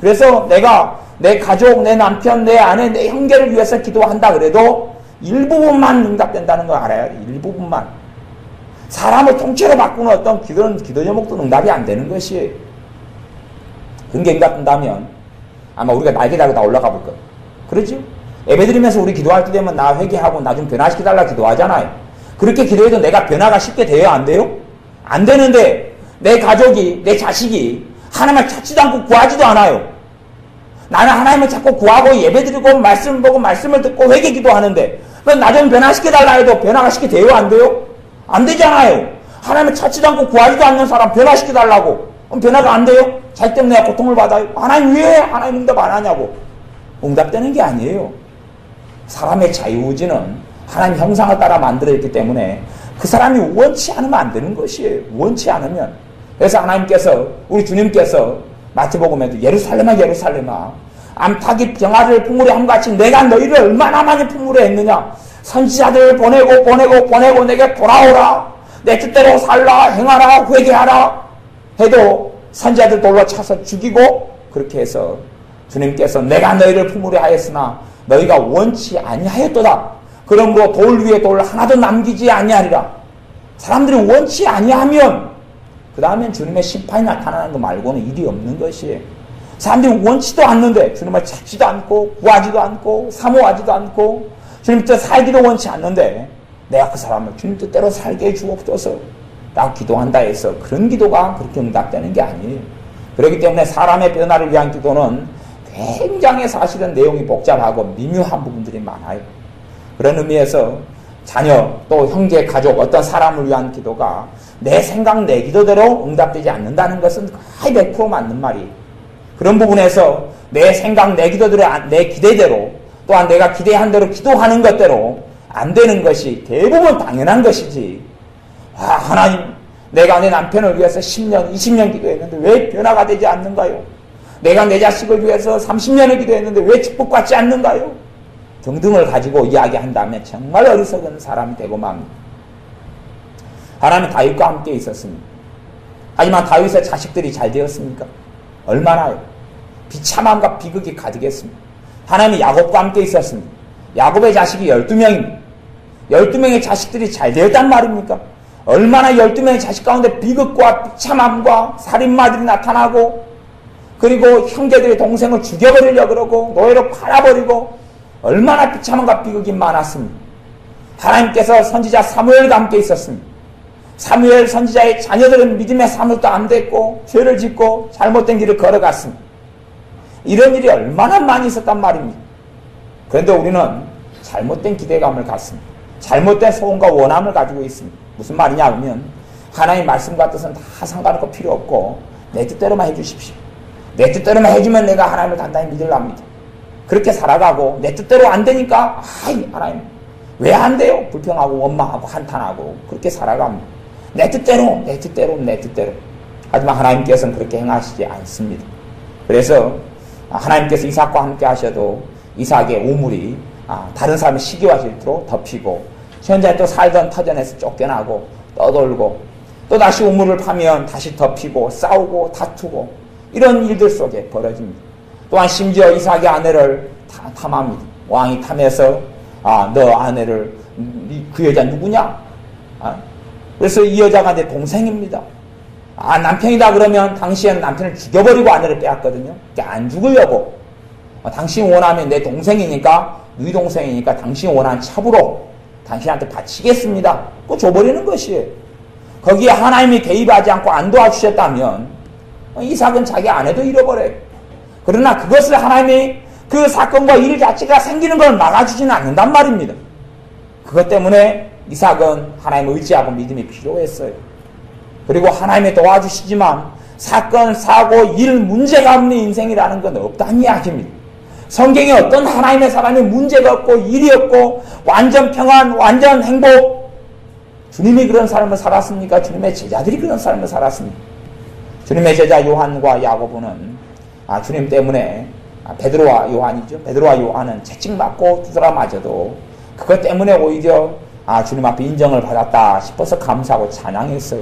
그래서 내가 내 가족, 내 남편, 내 아내, 내 형제를 위해서 기도한다 그래도 일부분만 응답된다는 걸 알아야 돼. 일부분만. 사람을 통째로 바꾸는 어떤 기도 제목도 응답이 안 되는 것이에요. 그런 게 응답된다면 아마 우리가 날개 달고 다 올라가 볼 거예요. 그러죠? 예배드리면서 우리 기도할 때 되면 나 회개하고 나 좀 변화시켜달라 기도하잖아요. 그렇게 기도해도 내가 변화가 쉽게 돼요? 안 돼요? 안 되는데 내 가족이, 내 자식이 하나님을 찾지도 않고 구하지도 않아요. 나는 하나님을 찾고 구하고 예배드리고 말씀을 보고 말씀을 듣고 회개 기도하는데 나 좀 변화시켜달라 해도 변화가 쉽게 돼요? 안 돼요? 안 되잖아요. 하나님을 찾지도 않고 구하지도 않는 사람 변화시켜달라고. 그럼 변화가 안 돼요? 자기 때문에 내가 고통을 받아요. 하나님 왜 하나님 응답 안 하냐고. 응답되는 게 아니에요. 사람의 자유의지는 하나님 형상을 따라 만들어있기 때문에 그 사람이 원치 않으면 안 되는 것이에요. 원치 않으면. 그래서 하나님께서 우리 주님께서 마태복음에도 예루살렘아 예루살렘아 암탉이 병아리를 품으려 함같이 내가 너희를 얼마나 많이 품으려 했느냐. 선지자들을 보내고 내게 돌아오라. 내 뜻대로 살라 행하라 회개하라 해도 선지자들 돌로 차서 죽이고 그렇게 해서 주님께서 내가 너희를 품으려 하였으나 너희가 원치 아니하였도다. 그러므로 돌 위에 돌 하나도 남기지 아니하리라. 사람들이 원치 아니하면 그 다음엔 주님의 심판이 나타나는 거 말고는 일이 없는 것이에요. 사람들이 원치도 않는데 주님을 찾지도 않고 구하지도 않고 사모하지도 않고 주님 뜻 살기도 원치 않는데 내가 그 사람을 주님 뜻대로 살게 해주옵소서 라고 기도한다 해서 그런 기도가 그렇게 응답되는 게 아니에요. 그렇기 때문에 사람의 변화를 위한 기도는 굉장히 사실은 내용이 복잡하고 미묘한 부분들이 많아요. 그런 의미에서 자녀 또 형제 가족 어떤 사람을 위한 기도가 내 생각 내 기도대로 응답되지 않는다는 것은 거의 100% 맞는 말이에요. 그런 부분에서 내 생각 내 기도대로 내 기대대로 또한 내가 기대한 대로 기도하는 것대로 안 되는 것이 대부분 당연한 것이지. 하나님 내가 내 남편을 위해서 10년 20년 기도했는데 왜 변화가 되지 않는가요? 내가 내 자식을 위해서 30년을 기도했는데 왜 축복받지 않는가요? 등등을 가지고 이야기한다면 정말 어리석은 사람이 되고 맙니다. 하나님은 다윗과 함께 있었습니다. 하지만 다윗의 자식들이 잘 되었습니까? 얼마나요? 비참함과 비극이 가득했습니다. 하나님은 야곱과 함께 있었습니다. 야곱의 자식이 12명입니다. 12명의 자식들이 잘 되었단 말입니까? 얼마나 12명의 자식 가운데 비극과 비참함과 살인마들이 나타나고 그리고 형제들이 동생을 죽여버리려고 그러고 노예로 팔아버리고 얼마나 비참함과 비극이 많았습니다. 하나님께서 선지자 사무엘과 함께 있었습니다. 사무엘 선지자의 자녀들은 믿음의 삶도 안 됐고 죄를 짓고 잘못된 길을 걸어갔습니다. 이런 일이 얼마나 많이 있었단 말입니다. 그런데 우리는 잘못된 기대감을 갖습니다. 잘못된 소원과 원함을 가지고 있습니다. 무슨 말이냐 하면 하나님의 말씀과 뜻은 다 상관없고 필요 없고 내 뜻대로만 해주십시오. 내 뜻대로만 해주면 내가 하나님을 단단히 믿으랍니다. 그렇게 살아가고 내 뜻대로 안 되니까 하나님 왜 안 돼요? 불평하고 원망하고 한탄하고 그렇게 살아갑니다. 내 뜻대로 하지만 하나님께서는 그렇게 행하시지 않습니다. 그래서 하나님께서 이삭과 함께 하셔도 이삭의 우물이 다른 사람의 시기와 질투로 덮이고 현재 또 살던 터전에서 쫓겨나고 떠돌고 또 다시 우물을 파면 다시 덮이고 싸우고 다투고 이런 일들 속에 벌어집니다. 또한 심지어 이삭의 아내를 탐합니다. 왕이 탐해서 너 아내를 그 여자 누구냐? 그래서 이 여자가 내 동생입니다. 남편이다 그러면 당시에는 남편을 죽여버리고 아내를 빼앗거든요. 안 죽으려고 당신이 원하면 내 동생이니까 네 동생이니까 당신이 원하는 첩으로 당신한테 바치겠습니다. 그거 줘버리는 것이에요. 거기에 하나님이 개입하지 않고 안 도와주셨다면 이삭은 자기 아내도 잃어버려요. 그러나 그것을 하나님이 그 사건과 일 자체가 생기는 걸 막아주지는 않는단 말입니다. 그것 때문에 이삭은 하나님을 의지하고 믿음이 필요했어요. 그리고 하나님이 도와주시지만 사건, 사고, 일, 문제가 없는 인생이라는 건 없다는 이야기입니다. 성경에 어떤 하나님의 사람이 문제가 없고 일이 없고 완전 평안, 완전 행복, 주님이 그런 삶을 살았습니까? 주님의 제자들이 그런 삶을 살았습니까? 주님의 제자 요한과 야고보는 주님 때문에 베드로와 요한이죠. 베드로와 요한은 채찍맞고 두드러맞아도 그것 때문에 오히려 주님 앞에 인정을 받았다 싶어서 감사하고 찬양했어요.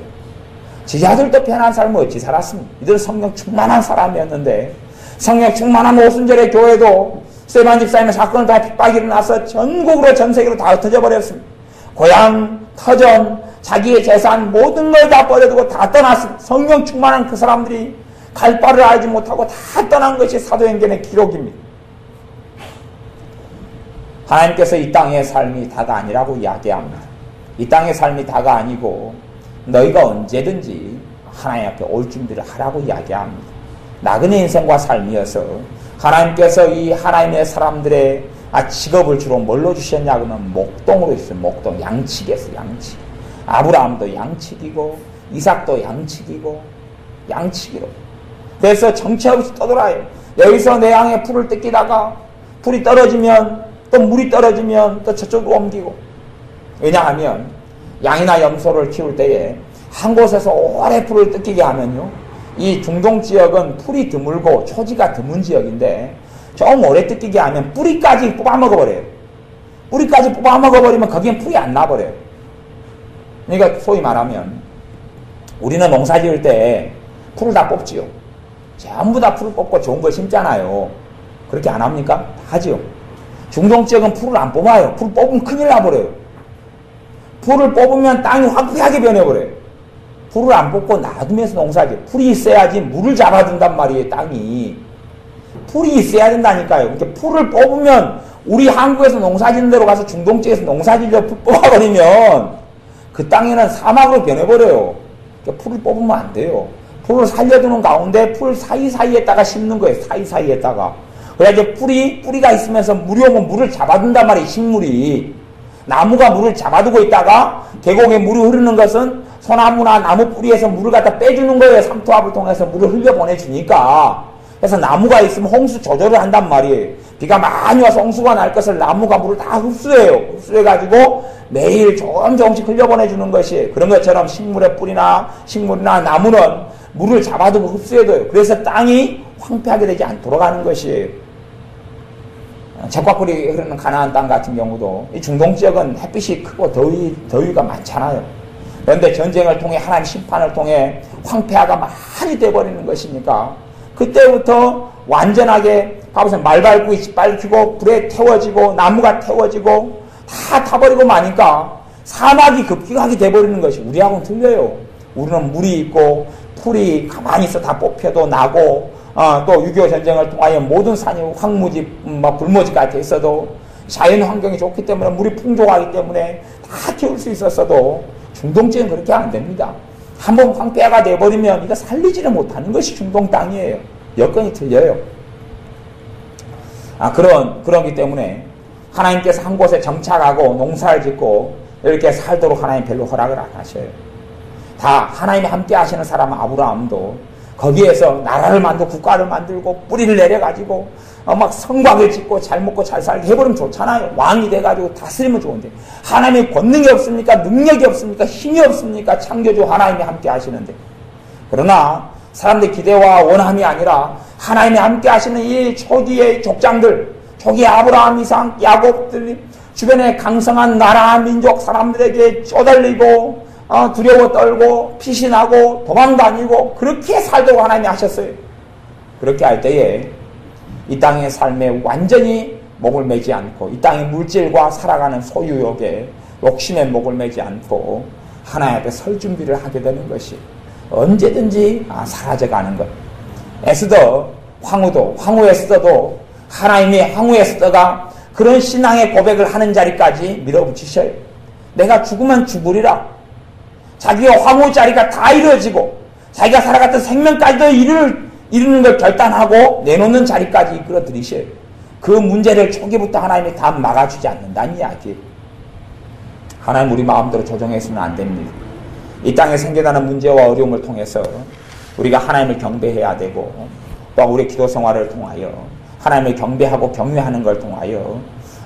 제자들도 편한 삶을 어찌 살았습니까? 이들은 성령 충만한 사람이었는데 성령 충만한 오순절의 교회도 스데반 집사님의 사건을 다 핍박이 일어나서 전국으로 전 세계로 다 흩어져 버렸습니다. 고향, 터전, 자기의 재산 모든 걸 다 버려두고 다 떠났습니다. 성령 충만한 그 사람들이 갈 바를 알지 못하고 다 떠난 것이 사도행전의 기록입니다. 하나님께서 이 땅의 삶이 다가 아니라고 이야기합니다. 이 땅의 삶이 다가 아니고 너희가 언제든지 하나님 앞에 올 준비를 하라고 이야기합니다. 나그네 인생과 삶이어서 하나님께서 이 하나님의 사람들의 직업을 주로 뭘로 주셨냐 그러면 목동으로 주셨어요. 목동, 양치기였어요. 양치기. 아브라함도 양치기고 이삭도 양치기고 양치기로. 그래서 정체 없이 떠돌아요. 여기서 내 양의 풀을 뜯기다가 풀이 떨어지면 또 물이 떨어지면 또 저쪽으로 옮기고. 왜냐하면 양이나 염소를 키울 때에 한 곳에서 오래 풀을 뜯기게 하면요, 이 중동 지역은 풀이 드물고 초지가 드문 지역인데 좀 오래 뜯기게 하면 뿌리까지 뽑아먹어버려요. 뿌리까지 뽑아먹어버리면 거기엔 풀이 안 나버려요. 그러니까 소위 말하면 우리는 농사 지을 때 풀을 다 뽑지요. 전부 다 풀을 뽑고 좋은 걸 심잖아요. 그렇게 안 합니까? 다 하지요. 중동 지역은 풀을 안 뽑아요. 풀 뽑으면 큰일 나버려요. 풀을 뽑으면 땅이 황폐하게 변해버려요. 풀을 안 뽑고 놔두면서 농사지요. 풀이 있어야지 물을 잡아준단 말이에요. 땅이. 풀이 있어야 된다니까요. 이렇게 풀을 뽑으면 우리 한국에서 농사짓는 데로 가서 중동 지역에서 농사지려 풀 뽑아버리면 그 땅에는 사막으로 변해버려요. 그러니까 풀을 뽑으면 안 돼요. 풀을 살려두는 가운데 풀 사이사이에다가 심는 거예요. 사이사이에다가. 그래야지 뿌리가 있으면서 물이 오면 물을 잡아둔단 말이에요. 식물이. 나무가 물을 잡아두고 있다가 계곡에 물이 흐르는 것은 소나무나 나무 뿌리에서 물을 갖다 빼주는 거예요. 삼투압을 통해서 물을 흘려보내주니까. 그래서 나무가 있으면 홍수 조절을 한단 말이에요. 비가 많이 와서 홍수가 날 것을 나무가 물을 다 흡수해요. 흡수해가지고 매일 조금씩 흘려보내주는 것이, 그런 것처럼 식물의 뿌리나 식물이나 나무는 물을 잡아두고 흡수해둬요. 그래서 땅이 황폐하게 되지 않도록 하는 것이에요. 적과꿀이 흐르는 가나안 땅 같은 경우도 이 중동 지역은 햇빛이 크고 더위가 많잖아요. 그런데 전쟁을 통해 하나님 심판을 통해 황폐화가 많이 돼버리는 것이니까 그때부터 완전하게 가보세요. 말발굽이 짓밟히고 불에 태워지고 나무가 태워지고 다 타버리고 마니까 사막이 급격하게 돼버리는 것이 우리하고는 틀려요. 우리는 물이 있고 풀이 가만히 있어 다 뽑혀도 나고 또 6.25 전쟁을 통하여 모든 산이 황무지, 불모지가 돼 있어도 자연 환경이 좋기 때문에 물이 풍족하기 때문에 다 키울 수 있었어도 중동 지역은 그렇게 안 됩니다. 한번 황폐화가 돼버리면 이거 살리지를 못하는 것이 중동 땅이에요. 여건이 틀려요. 그러기 때문에 하나님께서 한 곳에 정착하고 농사를 짓고 이렇게 살도록 하나님 별로 허락을 안 하셔요. 다 하나님이 함께 하시는 사람은 아브라함도 거기에서 나라를 만들고 국가를 만들고 뿌리를 내려가지고 막 성곽을 짓고 잘 먹고 잘 살게 해버리면 좋잖아요. 왕이 돼가지고 다스리면 좋은데 하나님의 권능이 없습니까? 능력이 없습니까? 힘이 없습니까? 창조주 하나님이 함께 하시는데. 그러나 사람들의 기대와 원함이 아니라 하나님이 함께 하시는 이 초기의 족장들, 초기의 아브라함, 이삭, 야곱들이 주변에 강성한 나라, 민족 사람들에게 쪼달리고 두려워 떨고 피신하고 도망다니고 그렇게 살도록 하나님이 하셨어요. 그렇게 할 때에 이 땅의 삶에 완전히 목을 매지 않고 이 땅의 물질과 살아가는 소유욕에 욕심에 목을 매지 않고 하나님 앞에 설 준비를 하게 되는 것이 언제든지 사라져가는 것. 에스더, 황후 에스더도 하나님이 황후 에스더가 그런 신앙의 고백을 하는 자리까지 밀어붙이셔요. 내가 죽으면 죽으리라. 자기가 황후 자리가 다 이루어지고 자기가 살아갔던 생명까지도 이루는 걸 결단하고 내놓는 자리까지 이끌어 들이셔요. 그 문제를 초기부터 하나님이 다 막아주지 않는다는 이야기예요. 하나님 우리 마음대로 조정해서는 안 됩니다. 이 땅에 생겨나는 문제와 어려움을 통해서 우리가 하나님을 경배해야 되고, 또 우리의 기도 생활을 통하여 하나님을 경배하고 경외하는 걸 통하여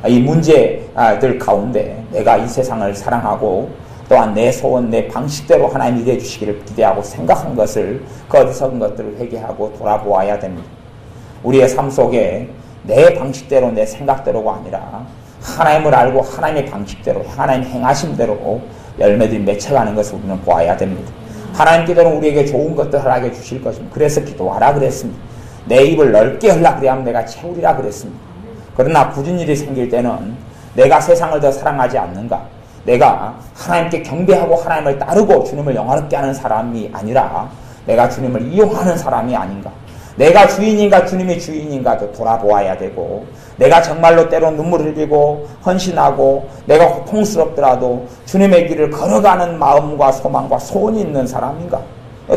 이 문제들 가운데 내가 이 세상을 사랑하고 또한 내 소원, 내 방식대로 하나님이 일해 주시기를 기대하고 생각한 것을, 그 어리석은 것들을 회개하고 돌아보아야 됩니다. 우리의 삶 속에 내 방식대로, 내 생각대로가 아니라 하나님을 알고 하나님의 방식대로, 하나님 행하심대로 열매들이 맺혀가는 것을 우리는 보아야 됩니다. 하나님께서는 우리에게 좋은 것들 허락해 주실 것입니다. 그래서 기도하라 그랬습니다. 내 입을 넓게 열라 그래야만 내가 채우리라 그랬습니다. 그러나 굳은 일이 생길 때는 내가 세상을 더 사랑하지 않는가, 내가 하나님께 경배하고 하나님을 따르고 주님을 영화롭게 하는 사람이 아니라 내가 주님을 이용하는 사람이 아닌가, 내가 주인인가 주님이 주인인가도 돌아보아야 되고, 내가 정말로 때로 눈물을 흘리고 헌신하고 내가 고통스럽더라도 주님의 길을 걸어가는 마음과 소망과 소원이 있는 사람인가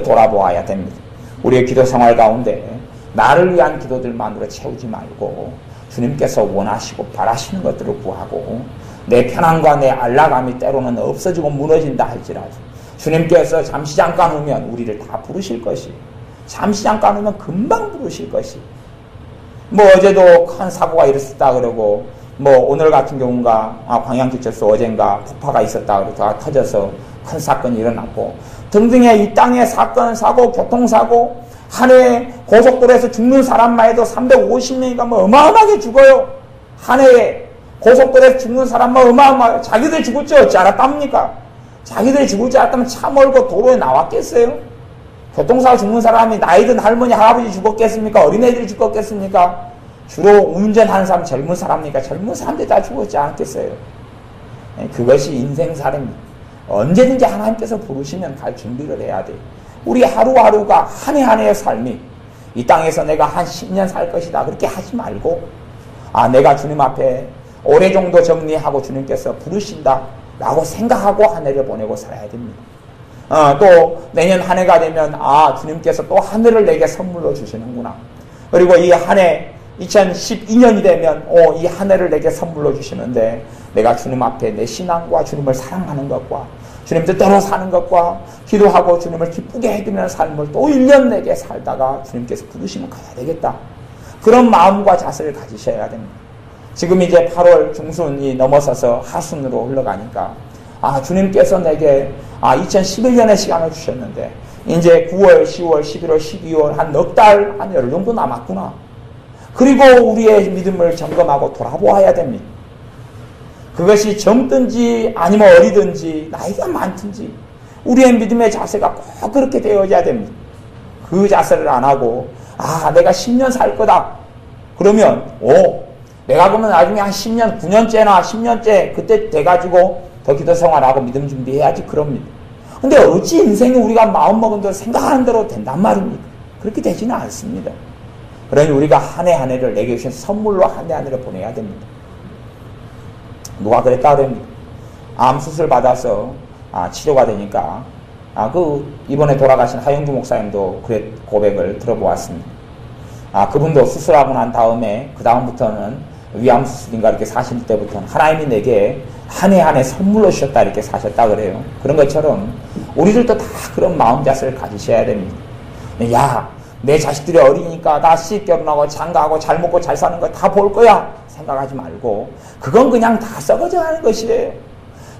돌아보아야 됩니다. 우리의 기도 생활 가운데 나를 위한 기도들만으로 채우지 말고 주님께서 원하시고 바라시는 것들을 구하고, 내 편안과 내 안락함이 때로는 없어지고 무너진다 할지라도 주님께서 잠시 잠깐 오면 우리를 다 부르실 것이, 잠시 잠깐 오면 금방 부르실 것이, 뭐 어제도 큰 사고가 일어났다 그러고, 뭐 오늘 같은 경우가 광양기차소 어젠가 폭파가 있었다 그러고 다 터져서 큰 사건이 일어났고 등등의 이 땅의 사건, 사고, 교통사고, 한 해 고속도로에서 죽는 사람만 해도 350명이가 뭐 어마어마하게 죽어요. 한 해에 고속도로에서 죽는 사람만 어마어마하게, 자기들 죽을 줄 어찌 알았답니까? 자기들이 죽을 줄 알았다면 차 몰고 도로에 나왔겠어요? 교통사고 죽는 사람이 나이든 할머니, 할아버지 죽었겠습니까? 어린애들이 죽었겠습니까? 주로 운전하는 사람 젊은 사람이니까 젊은 사람들이 다 죽었지 않겠어요? 그것이 인생살입니다. 언제든지 하나님께서 부르시면 갈 준비를 해야 돼요. 우리 하루하루가 한 해 한 해의 삶이, 이 땅에서 내가 한 10년 살 것이다 그렇게 하지 말고, 내가 주님 앞에 오래 정도 정리하고 주님께서 부르신다 라고 생각하고 한 해를 보내고 살아야 됩니다. 또 내년 한 해가 되면 주님께서 또 한 해를 내게 선물로 주시는구나. 그리고 이 한 해 2012년이 되면 이 한 해를 내게 선물로 주시는데, 내가 주님 앞에 내 신앙과 주님을 사랑하는 것과 주님 뜻대로 사는 것과 기도하고 주님을 기쁘게 해드리는 삶을 또 1년 내게 살다가 주님께서 부르시면 가야 되겠다. 그런 마음과 자세를 가지셔야 됩니다. 지금 이제 8월 중순이 넘어서서 하순으로 흘러가니까 주님께서 내게 2011년의 시간을 주셨는데 이제 9월, 10월, 11월, 12월 한 넉 달, 한 열흘 정도 남았구나. 그리고 우리의 믿음을 점검하고 돌아보아야 됩니다. 그것이 젊든지 아니면 어리든지 나이가 많든지 우리의 믿음의 자세가 꼭 그렇게 되어야 됩니다. 그 자세를 안 하고 내가 10년 살 거다. 그러면 내가 그러면 나중에 한 10년, 9년째나 10년째 그때 돼가지고 더 기도 생활하고 믿음 준비해야지 그럽니다. 근데 어찌 인생이 우리가 마음먹은 대로 생각하는 대로 된단 말입니까? 그렇게 되지는 않습니다. 그러니 우리가 한 해 한 해를 내게 주신 선물로 한 해 한 해를 보내야 됩니다. 누가 그랬다 그럽니다. 암 수술 받아서 치료가 되니까 이번에 돌아가신 하영주 목사님도 그래 고백을 들어보았습니다. 그분도 수술하고 난 다음에 그 다음부터는 위암 수술인가 이렇게 사실 때부터는 하나님이 내게 한 해 한 해 선물로 주셨다 이렇게 사셨다 그래요. 그런 것처럼 우리들도 다 그런 마음 자세를 가지셔야 됩니다. 내 자식들이 어리니까 다시 결혼하고 장가하고 잘 먹고 잘 사는 거 다 볼 거야 생각하지 말고, 그건 그냥 다 썩어져 가는 것이에요.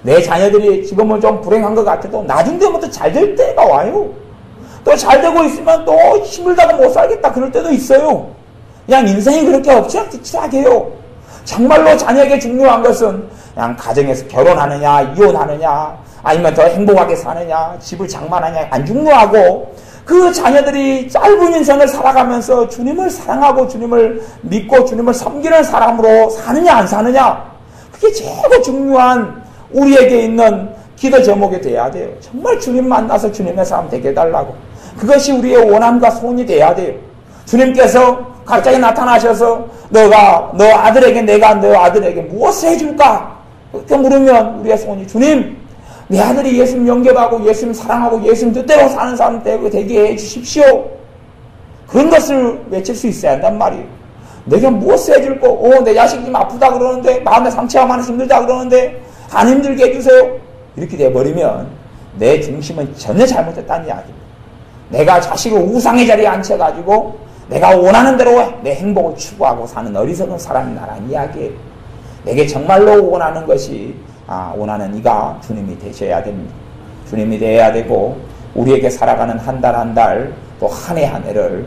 내 자녀들이 지금은 좀 불행한 것 같아도 나중 되면 또 잘 될 때가 와요. 또 잘 되고 있으면 또 힘들다고 못 살겠다 그럴 때도 있어요. 그냥 인생이 그렇게 엎치락뒤치락해요. 정말로 자녀에게 중요한 것은 그냥 가정에서 결혼하느냐 이혼하느냐 아니면 더 행복하게 사느냐 집을 장만하느냐 안 중요하고, 그 자녀들이 짧은 인생을 살아가면서 주님을 사랑하고 주님을 믿고 주님을 섬기는 사람으로 사느냐 안 사느냐, 그게 제일 중요한 우리에게 있는 기도 제목이 돼야 돼요. 정말 주님 만나서 주님의 사람 되게 해달라고, 그것이 우리의 원함과 소원이 돼야 돼요. 주님께서 갑자기 나타나셔서 너 아들에게 내가 너 아들에게 무엇을 해줄까? 그렇게 물으면 우리의 소원이 주님 내 아들이 예수님 영접하고 예수님 사랑하고 예수님 뜻대로 사는 사람 되게 해 주십시오. 그런 것을 외칠 수 있어야 한단 말이에요. 내가 무엇을 해줄 거, 내 자식이 좀 아프다 그러는데, 마음에 상처가 많아서 힘들다 그러는데, 안 힘들게 해주세요. 이렇게 돼버리면 내 중심은 전혀 잘못됐다는 이야기입니다. 내가 자식을 우상의 자리에 앉혀가지고 내가 원하는 대로 내 행복을 추구하고 사는 어리석은 사람이 나란 이야기예요. 내게 정말로 원하는 것이 원하는 이가 주님이 되셔야 됩니다. 주님이 되어야 되고 우리에게 살아가는 한 달 한 달 또 한 해 한 해를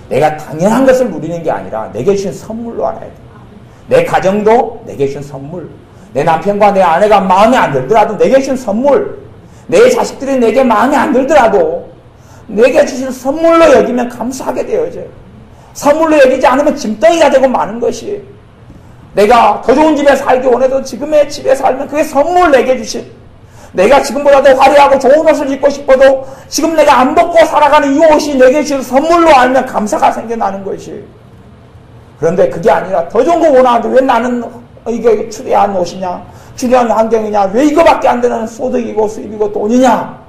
내가 당연한 것을 누리는 게 아니라 내게 주신 선물로 알아야 돼요. 내 가정도 내게 주신 선물, 내 남편과 내 아내가 마음에 안 들더라도 내게 주신 선물, 내 자식들이 내게 마음에 안 들더라도 내게 주신 선물로 여기면 감사하게 되어져요. 선물로 여기지 않으면 짐덩이가 되고 마는 것이에요. 내가 더 좋은 집에 살기 원해도 지금의 집에 살면 그게 선물 내게 주신, 내가 지금보다도 화려하고 좋은 옷을 입고 싶어도 지금 내가 안 벗고 살아가는 이 옷이 내게 주신 선물로 알면 감사가 생겨나는 것이에요. 그런데 그게 아니라 더 좋은 거 원하는데 왜 나는 이게 추리한 옷이냐, 추리한 환경이냐, 왜 이거밖에 안 되는 소득이고 수입이고 돈이냐,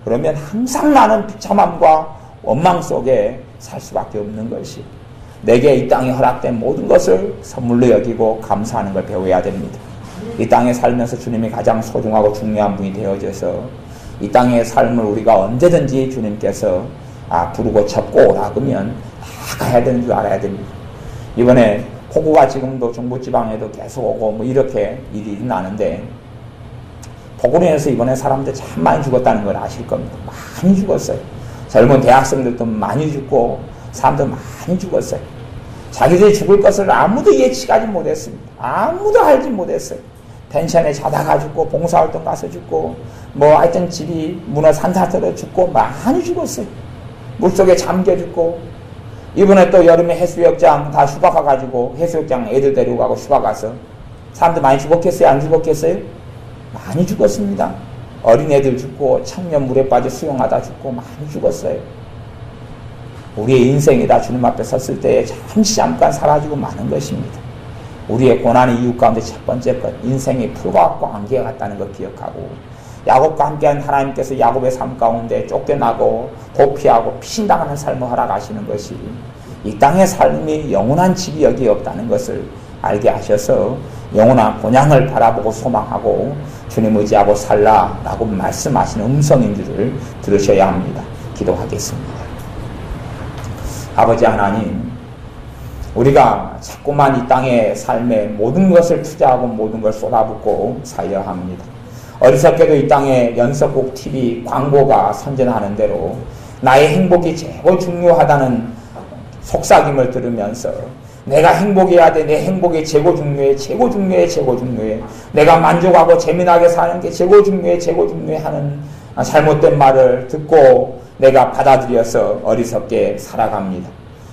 그러면 항상 나는 비참함과 원망 속에 살 수밖에 없는 것이, 내게 이 땅에 허락된 모든 것을 선물로 여기고 감사하는 걸 배워야 됩니다. 이 땅에 살면서 주님이 가장 소중하고 중요한 분이 되어져서 이 땅의 삶을 우리가 언제든지 주님께서 부르고 첩고 오라 그러면 다 가야 되는 줄 알아야 됩니다. 이번에 폭우가 지금도 중부지방에도 계속 오고 이렇게 일이 나는데, 폭우로 인해서 이번에 사람들 참 많이 죽었다는 걸 아실 겁니다. 많이 죽었어요. 젊은 대학생들도 많이 죽고 사람들 많이 죽었어요. 자기들이 죽을 것을 아무도 예측하지 못했습니다. 아무도 알지 못했어요. 펜션에 자다가 죽고 봉사활동 가서 죽고 하여튼 집이 문어 산사태로 죽고 많이 죽었어요. 물속에 잠겨 죽고, 이번에 또 여름에 해수욕장 다 휴가 가가지고 해수욕장 애들 데리고 가고 휴가 가서 사람들 많이 죽었겠어요? 안 죽었겠어요? 많이 죽었습니다. 어린애들 죽고 청년 물에 빠져 수영하다 죽고 많이 죽었어요. 우리의 인생이 다 주님 앞에 섰을 때에 잠깐 사라지고 마는 것입니다. 우리의 고난의 이유 가운데 첫 번째 것, 인생이 풀과 안개와 같다는 걸 기억하고, 야곱과 함께한 하나님께서 야곱의 삶 가운데 쫓겨나고 도피하고 피신당하는 삶을 허락하시는 것이 이 땅의 삶이 영원한 집이 여기 없다는 것을 알게 하셔서 영원한 본향을 바라보고 소망하고 주님 의지하고 살라라고 말씀하시는 음성인 줄을 들으셔야 합니다. 기도하겠습니다. 아버지 하나님, 우리가 자꾸만 이 땅의 삶에 모든 것을 투자하고 모든 걸 쏟아붓고 살려 합니다. 어리석게도 이 땅에 연속국 TV 광고가 선전하는 대로 나의 행복이 제일 중요하다는 속삭임을 들으면서 내가 행복해야 돼, 내 행복이 최고 중요해, 최고 중요해, 최고 중요해, 내가 만족하고 재미나게 사는 게 최고 중요해, 최고 중요해 하는 잘못된 말을 듣고 내가 받아들여서 어리석게 살아갑니다.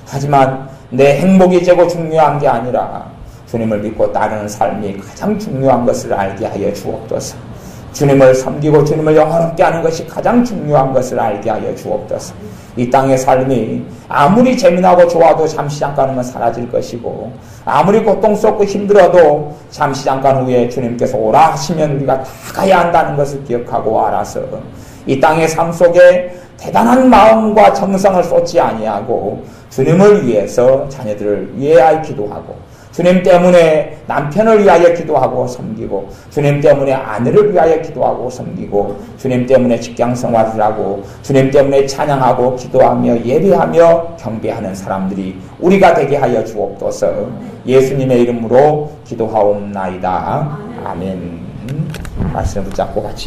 하지만 내 행복이 최고 중요한 게 아니라 주님을 믿고 따르는 삶이 가장 중요한 것을 알게 하여 주옵소서. 주님을 섬기고 주님을 영원롭게 하는 것이 가장 중요한 것을 알게 하여 주옵소서. 이 땅의 삶이 아무리 재미나고 좋아도 잠시 잠깐은 사라질 것이고, 아무리 고통스럽고 힘들어도 잠시 잠깐 후에 주님께서 오라 하시면 우리가 다 가야 한다는 것을 기억하고 알아서 이 땅의 삶 속에 대단한 마음과 정성을 쏟지 아니하고 주님을 위해서 자녀들을 위하여 기도하고, 주님 때문에 남편을 위하여 기도하고 섬기고, 주님 때문에 아내를 위하여 기도하고 섬기고, 주님 때문에 직장생활을 하고, 주님 때문에 찬양하고 기도하며 예배하며 경배하는 사람들이 우리가 되게 하여 주옵소서. 예수님의 이름으로 기도하옵나이다. 아멘. 말씀 붙잡고 같이